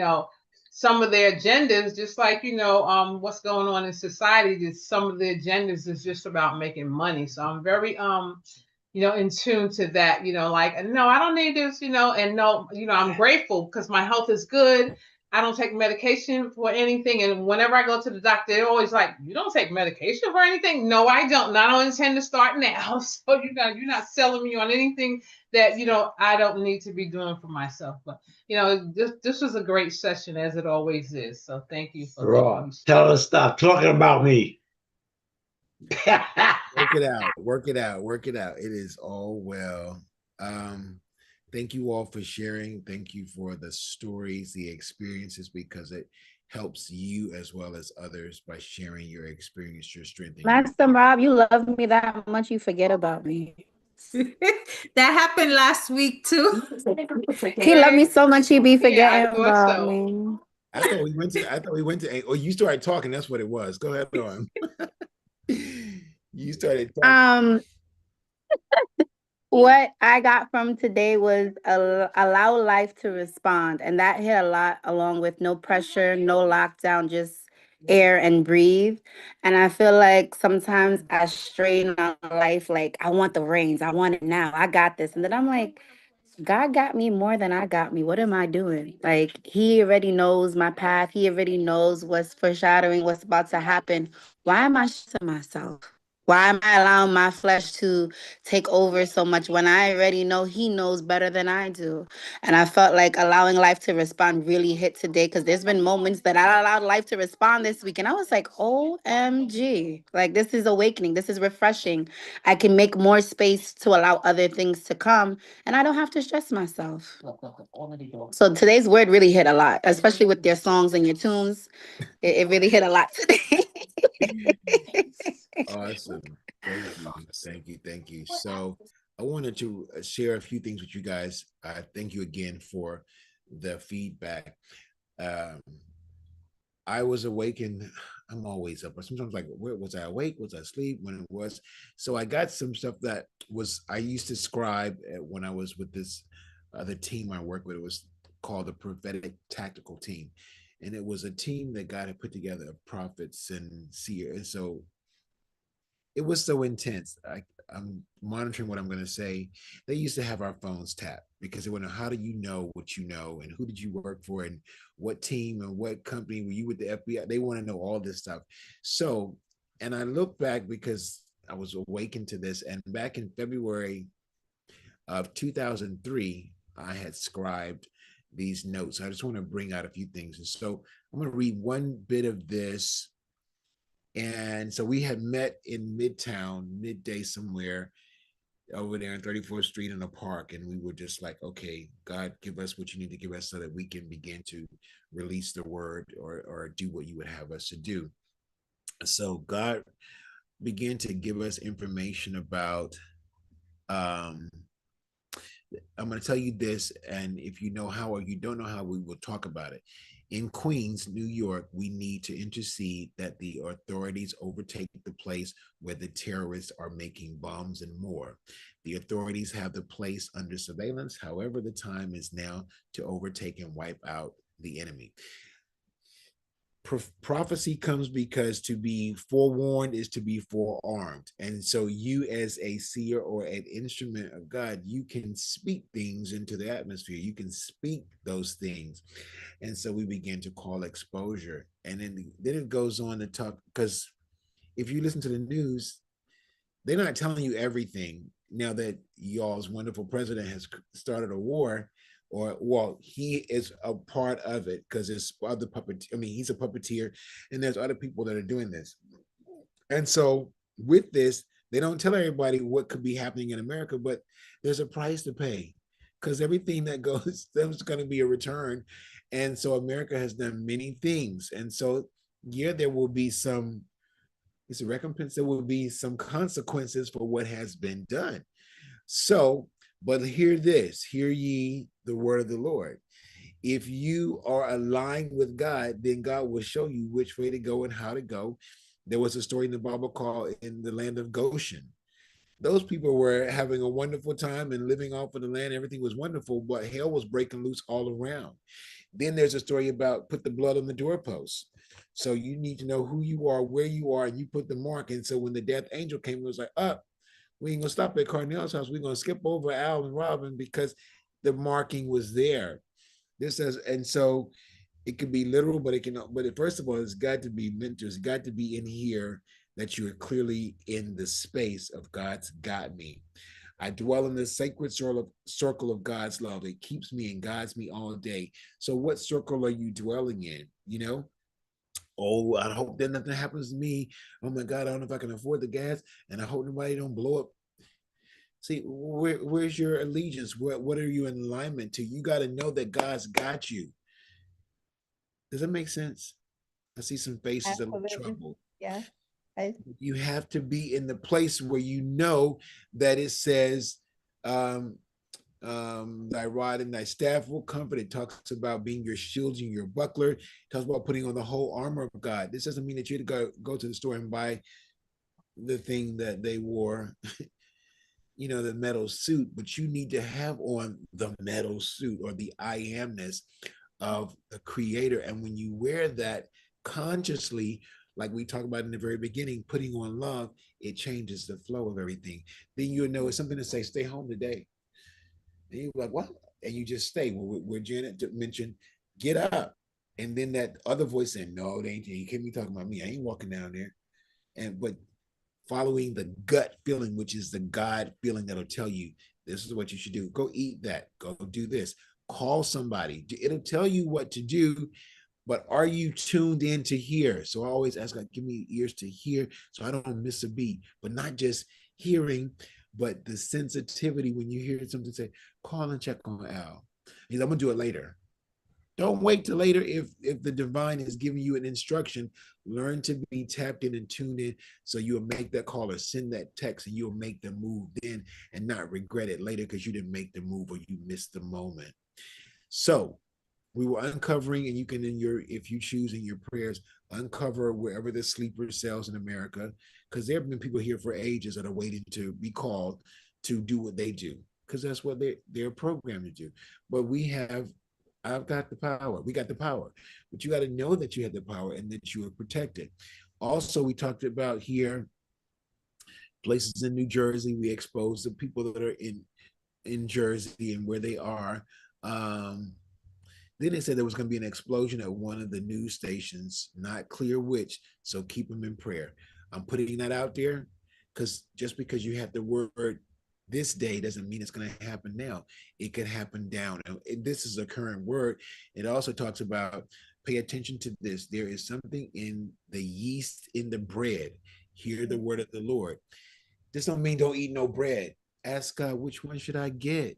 some of their agendas, just like, what's going on in society, just some of the agendas is just about making money. So I'm very, in tune to that, like, no, I don't need this, and no, I'm grateful because my health is good. I don't take medication for anything. And whenever I go to the doctor, they're always like, you don't take medication for anything? No, I don't. And I don't intend to start now. So you're not selling me on anything that, I don't need to be doing for myself. But, this was a great session as it always is. So thank you for letting me Tell her stop talking about me. Work it out. Work it out. Work it out. It is all well. Thank you all for sharing. Thank you for the stories, the experiences, because it helps you as well as others by sharing your experience, your strength. Master Rob, you love me that much, you forget about me. That happened last week too. He loved me so much, he be Yeah, forgetting about me. I thought we went to, oh, you started talking. That's what it was. Go ahead on. You started talking. What I got from today was allow life to respond. And that hit a lot, along with no pressure, no lockdown, just air and breathe. And I feel like sometimes I strain on life, like I want the reins, I want it now, I got this. And then I'm like, God got me more than I got me. What am I doing? Like, he already knows my path. He already knows what's foreshadowing, what's about to happen. Why am I stressing myself? Why am I allowing my flesh to take over so much when I already know he knows better than I do? And I felt like allowing life to respond really hit today, because there's been moments that I allowed life to respond this week. And I was like, OMG, like, this is awakening. This is refreshing. I can make more space to allow other things to come, and I don't have to stress myself. So today's word really hit a lot, especially with your songs and your tunes. It really hit a lot today. Awesome. Thank you. Thank you. Thank you. So I wanted to share a few things with you guys. Thank you again for the feedback. I was awakened. I'm always up, but sometimes like, where was I awake? Was I asleep when it was? So I got some stuff that was, I used to scribe when I was with this other team I work with. It was called the Prophetic Tactical Team. And it was a team that God had put together of prophets and seers. And so it was so intense. I'm monitoring what I'm going to say. They used to have our phones tapped because they want to know, how do you know what you know, and who did you work for, and what team and what company were you with the FBI? They want to know all this stuff. So, and I look back because I was awakened to this, and back in February of 2003, I had scribed these notes. I just want to bring out a few things. And so I'm going to read one bit of this. And so we had met in Midtown, midday somewhere over there on 34th Street in a park. And we were just like, okay, God, give us what you need to give us so that we can begin to release the word or do what you would have us to do. So God began to give us information about, I'm going to tell you this, and if you know how or you don't know how, we will talk about it. In Queens, New York, we need to intercede that the authorities overtake the place where the terrorists are making bombs and more. The authorities have the place under surveillance. However, the time is now to overtake and wipe out the enemy. Prophecy comes because to be forewarned is to be forearmed. And so you, as a seer or an instrument of God, you can speak things into the atmosphere. You can speak those things. And so we begin to call exposure. And then it goes on to talk, because if you listen to the news, they're not telling you everything. Now that y'all's wonderful president has started a war, or well, he is a part of it because there's other puppet. I mean, he's a puppeteer, and there's other people that are doing this. And so with this, they don't tell everybody what could be happening in America, but there's a price to pay. because everything that goes, there's going to be a return. And so America has done many things. And so, yeah, there will be some, it's a recompense, there will be some consequences for what has been done. So, but hear this, hear ye the word of the Lord. If you are aligned with God, then God will show you which way to go and how to go. There was a story in the Bible called In the Land of Goshen. Those people were having a wonderful time and living off of the land. Everything was wonderful, but hell was breaking loose all around. Then there's a story about put the blood on the doorpost. So you need to know who you are, where you are, and you put the mark. And so when the death angel came, it was like, up, we ain't gonna stop at Carnell's house. We're gonna skip over Al and Robin because the marking was there. This says, and so it could be literal, but it can, but it, first of all, it's got to be mental. It's got to be in here that you are clearly in the space of God's got me. I dwell in the sacred circle of God's love. It keeps me and guides me all day. So what circle are you dwelling in? You know, oh, I hope that nothing happens to me. Oh my God, I don't know if I can afford the gas, and I hope nobody don't blow up. See, where's your allegiance? What are you in alignment to? You got to know that God's got you. Does that make sense? I see some faces of Absolutely. trouble. Yeah. I, You have to be in the place where you know that it says, um, thy rod and thy staff will comfort. It talks about being your shield and your buckler. It talks about putting on the whole armor of God. This doesn't mean that you have to go to the store and buy the thing that they wore, you know, the metal suit, but you need to have on the metal suit or the I amness of the creator. And when you wear that consciously, like we talked about in the very beginning, putting on love, it changes the flow of everything. Then you know it's something to say, stay home today. And you're like, what? And you just stay. Where Janet mentioned, get up. And then that other voice said, no, they ain't, you can't be talking about me. I ain't walking down there. And but following the gut feeling, which is the God feeling that'll tell you this is what you should do. Go eat that. Go do this. Call somebody. It'll tell you what to do, but are you tuned in to hear? So I always ask God, give me ears to hear so I don't miss a beat, but not just hearing, but the sensitivity when you hear something say, call and check on Al. He's, I'm gonna do it later. Don't wait till later. If the divine is giving you an instruction, learn to be tapped in and tuned in so you'll make that call or send that text and you'll make the move then and not regret it later because you didn't make the move or you missed the moment. So we were uncovering, and you can in your, if you choose in your prayers, uncover wherever the sleeper cells in America, because there have been people here for ages that are waiting to be called to do what they do, because that's what they're programmed to do. But we have, I've got the power. We got the power, but you got to know that you have the power and that you are protected. Also, we talked about here places in New Jersey. We exposed the people that are in Jersey and where they are. Um, then they said there was going to be an explosion at one of the news stations, not clear which. So keep them in prayer. I'm putting that out there because just because you have the word this day doesn't mean it's going to happen now. It could happen down. And this is a current word. It also talks about pay attention to this. There is something in the yeast in the bread. Hear the word of the Lord. This don't mean don't eat no bread. Ask God, which one should I get?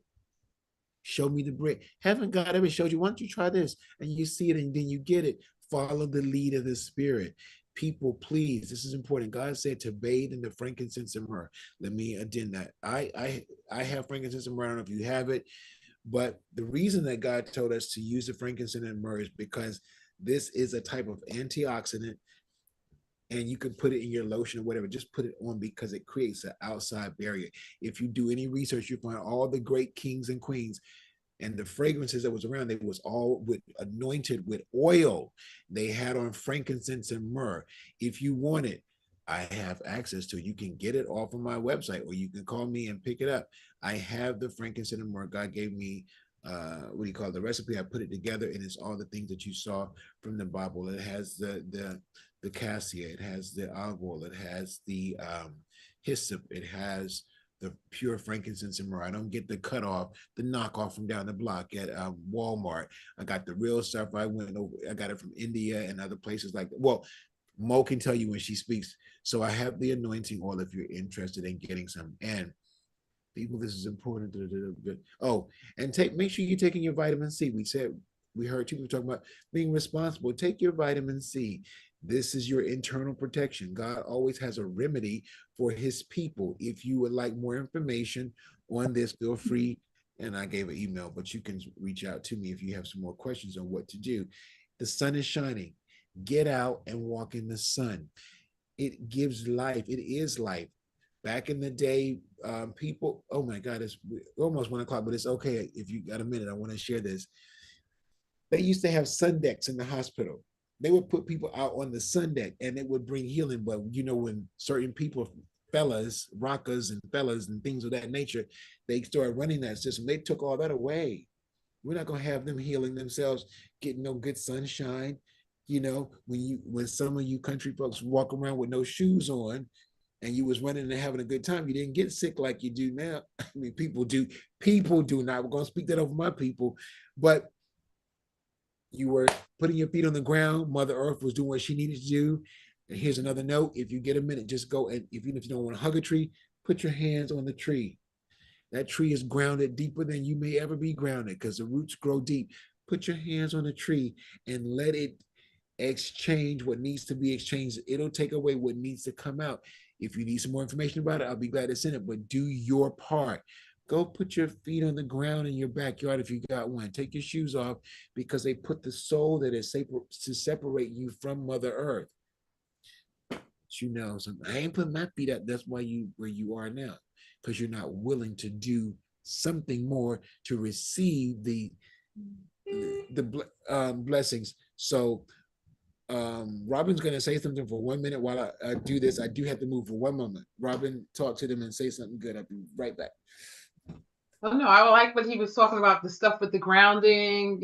Show me the bread. Haven't God ever showed you? Why don't you try this? And you see it and then you get it. Follow the lead of the Spirit. People, please, this is important. God said to bathe in the frankincense and myrrh. Let me addend that. I have frankincense and myrrh. I don't know if you have it, but the reason that God told us to use the frankincense and myrrh is because this is a type of antioxidant, and you can put it in your lotion or whatever. Just put it on because it creates an outside barrier. If you do any research, you find all the great kings and queens and the fragrances that was around, they was all with anointed with oil. They had on frankincense and myrrh. If you want it, I have access to it. You can get it off of my website, or you can call me and pick it up. I have the frankincense and myrrh. God gave me what do you call it, the recipe. I put it together, and it's all the things that you saw from the Bible. It has the cassia, it has the olive oil, it has the hyssop, it has the pure frankincense and myrrh. I don't get the cutoff, the knockoff from down the block at Walmart. I got the real stuff. I went over, I got it from India and other places like that. Well, Mo can tell you when she speaks. So I have the anointing oil if you're interested in getting some. And People, this is important. Oh, and make sure you're taking your vitamin C. We heard you talking about being responsible. Take your vitamin C. This is your internal protection. God always has a remedy for his people. If you would like more information on this, feel free. And I gave an email, but you can reach out to me if you have some more questions on what to do. The sun is shining. Get out and walk in the sun. It gives life. It is life. Back in the day, people, oh my God, it's almost 1 o'clock, but it's okay. If you got a minute, I want to share this. They used to have sun decks in the hospital. They would put people out on the sun deck and it would bring healing. But you know, when certain people, fellas, rockers and fellas and things of that nature, they started running that system. They took all that away. We're not gonna have them healing themselves, getting no good sunshine. You know, when some of you country folks walk around with no shoes on and you was running and having a good time, you didn't get sick like you do now. I mean, people do. People do not. We're gonna speak that over my people, but you were putting your feet on the ground. Mother Earth was doing what she needed to do. And here's another note: if you get a minute, just go and even if you don't want to hug a tree, put your hands on the tree. That tree is grounded deeper than you may ever be grounded because the roots grow deep. Put your hands on the tree and let it exchange what needs to be exchanged. It'll take away what needs to come out. If you need some more information about it, I'll be glad to send it, but do your part. Go put your feet on the ground in your backyard if you got one. Take your shoes off because they put the soul that is to separate you from Mother Earth. You know, so I ain't putting my feet up. That's why you where you are now, because you're not willing to do something more to receive the blessings. So Robin's going to say something for 1 minute while I do this. I do have to move for one moment. Robin, talk to them and say something good. I'll be right back. Well, no, I like what he was talking about, the stuff with the grounding,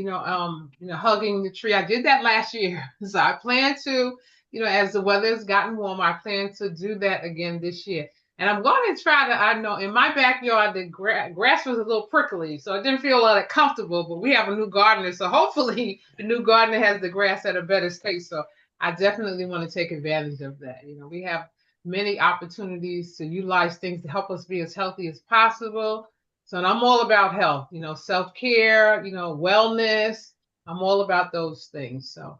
hugging the tree. I did that last year. So I plan to, as the weather has gotten warmer, I plan to do that again this year. And I'm going to try to, I know in my backyard, the grass was a little prickly, so it didn't feel all that comfortable, but we have a new gardener. So hopefully the new gardener has the grass at a better state. So I definitely want to take advantage of that. We have many opportunities to utilize things to help us be as healthy as possible. So, and I'm all about health, self-care, wellness. I'm all about those things. So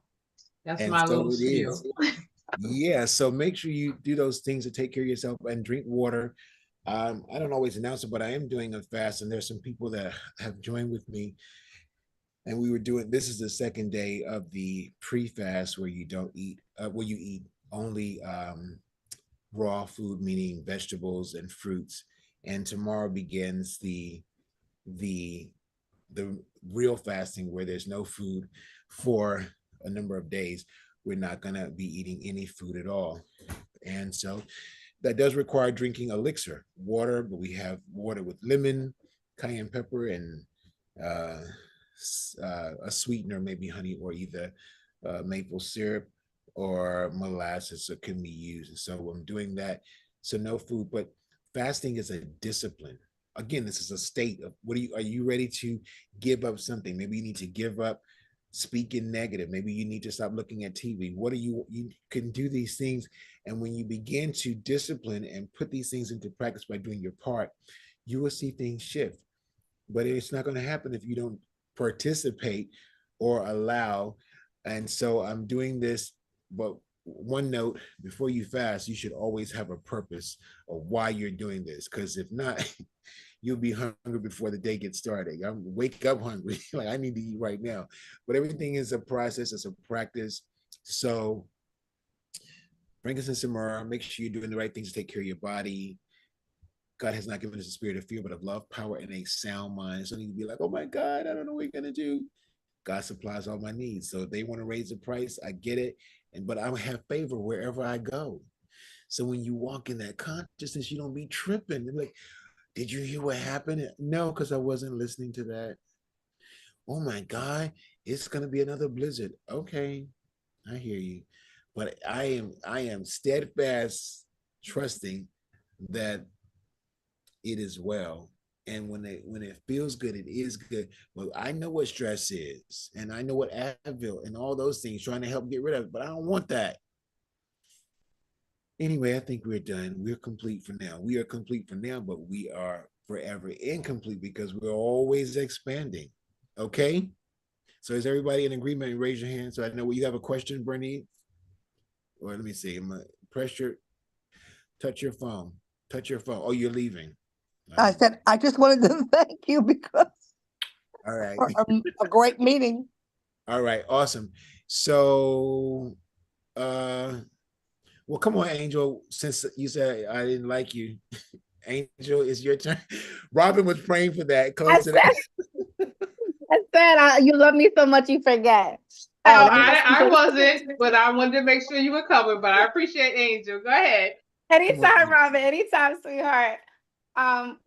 that's And my so little it spiel. is. Yeah. So make sure you do those things to take care of yourself and drink water. I don't always announce it, but I am doing a fast, and there's some people that have joined with me. And we were doing this is the second day of the pre-fast where you don't eat, where you eat only raw food, meaning vegetables and fruits. And tomorrow begins the the real fasting where there's no food for a number of days. We're not going to be eating any food at all. And so that does require drinking elixir water, but we have water with lemon, cayenne pepper, and uh, a sweetener, maybe honey or either maple syrup or molasses that can be used. And so I'm doing that. So no food, but fasting is a discipline. Again, this is a state of are you ready to give up something? Maybe you need to give up speaking negative. Maybe you need to stop looking at TV. You can do these things. And when you begin to discipline and put these things into practice by doing your part, you will see things shift. But it's not going to happen if you don't participate or allow. And so I'm doing this, but one note: before you fast, you should always have a purpose of why you're doing this, because if not, you'll be hungry before the day gets started. I'm wake up hungry, like I need to eat right now. But everything is a process, it's a practice. So frankincense and myrrh, make sure you're doing the right things to take care of your body. God has not given us a spirit of fear, but of love, power, and a sound mind. So you need to be like, oh my God, I don't know what you're gonna do. God supplies all my needs. So if they want to raise the price, I get it. But I have favor wherever I go. So when you walk in that consciousness, you don't be tripping. They're like, did you hear what happened? No, because I wasn't listening to that. Oh my God, it's gonna be another blizzard. Okay, I hear you. But I am steadfast, trusting that it is well. And when it feels good, it is good. Well, I know what stress is, and I know what Advil and all those things trying to help get rid of it, but I don't want that. Anyway, I think we're done. We're complete for now. We are complete for now, but we are forever incomplete because we're always expanding. Okay? So is everybody in agreement? Raise your hand so I know you have a question, Bernie. Or let me see. Press your touch your phone. Touch your phone. Oh, you're leaving. I said, I just wanted to thank you because All right. for a great meeting. All right. Awesome. So well, come on, Angel. Since you said I didn't like you, Angel, it's your turn. Robin was praying for that. Close it out. I said, you love me so much you forget. No, All right, let me just I wasn't, but I wanted to make sure you were covered. But I appreciate Angel. Go ahead. anytime, Robin, anytime, sweetheart.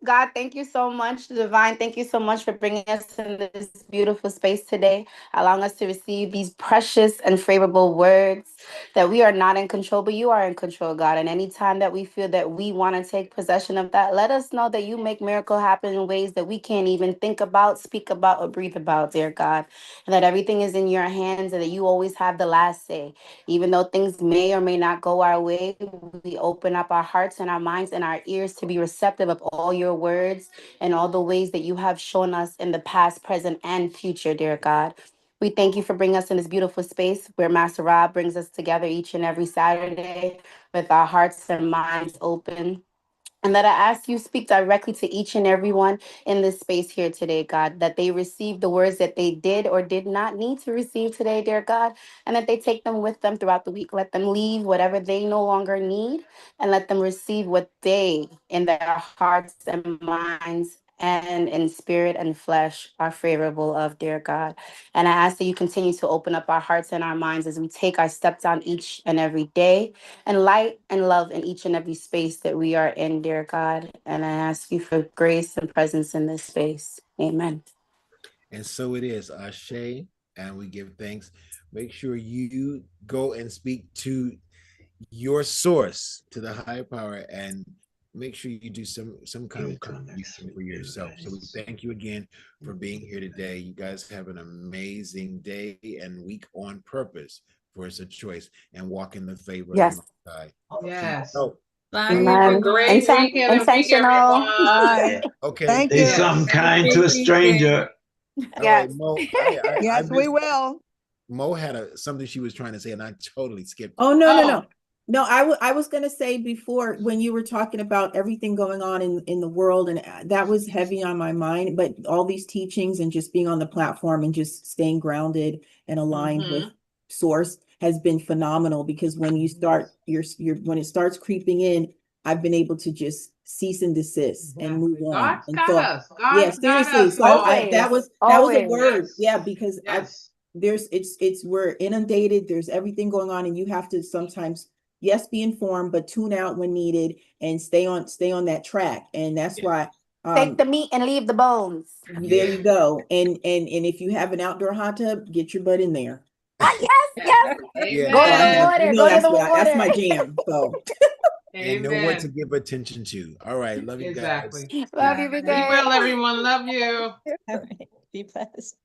God, thank you so much. Divine, thank you so much for bringing us in this beautiful space today, allowing us to receive these precious and favorable words that we are not in control, but you are in control, God. And anytime that we feel that we want to take possession of that, let us know that you make miracle happen in ways that we can't even think about, speak about, or breathe about, dear God. And that everything is in your hands and that you always have the last say. Even though things may or may not go our way, we open up our hearts and our minds and our ears to be receptive of all your words and all the ways that you have shown us in the past, present, and future, dear God. We thank you for bringing us in this beautiful space where Master Rob brings us together each and every Saturday with our hearts and minds open. And that I ask you speak directly to each and every one in this space here today, God, that they receive the words that they did or did not need to receive today, dear God, and that they take them with them throughout the week. Let them leave whatever they no longer need and let them receive what they in their hearts and minds and in spirit and flesh are favorable of, dear God. And I ask that you continue to open up our hearts and our minds as we take our steps down each and every day and light and love in each and every space that we are in, dear God. And I ask you for grace and presence in this space. Amen. And so it is, Ashe, and we give thanks. Make sure you go and speak to your source, to the higher power, and make sure you do some kind of contribution for yourself. So we thank you again for being here today. You guys have an amazing day and week on purpose, for it's a choice, and walk in the favor of the Yes. Most High. Yes. Oh, Bye, Have a Amen. great everyone. weekend and week, Intentional. everyone. okay. Thank Say you. Yes. something Have a kind to great a weekend. stranger. All right, Yes. Mo. I Yes, we missed will. Mo had something she was trying to say, and I totally skipped it. Oh, no, no, Oh, no. No, I was going to say before when you were talking about everything going on in the world, and that was heavy on my mind, but all these teachings and just being on the platform and just staying grounded and aligned with source has been phenomenal because when you start when it starts creeping in, I've been able to just cease and desist and move exactly. on. God's And got so, us. yeah, God's got seriously. us So always. that was a word. Yes. Yeah, because Yes. it's we're inundated, there's everything going on, and you have to sometimes, yes, be informed, but tune out when needed and stay on that track. And that's Yeah. why Take the meat and leave the bones. there Yeah. you go. And if you have an outdoor hot tub, get your butt in there. Ah, yes, Yes. yes. Yeah. Go to the Amen. You water. know Go to the that's water. my jam. So And know what to Amen. give attention to. All right. Love you guys. Exactly. Love you, big Be day. well, everyone. Love you. All right. Be blessed.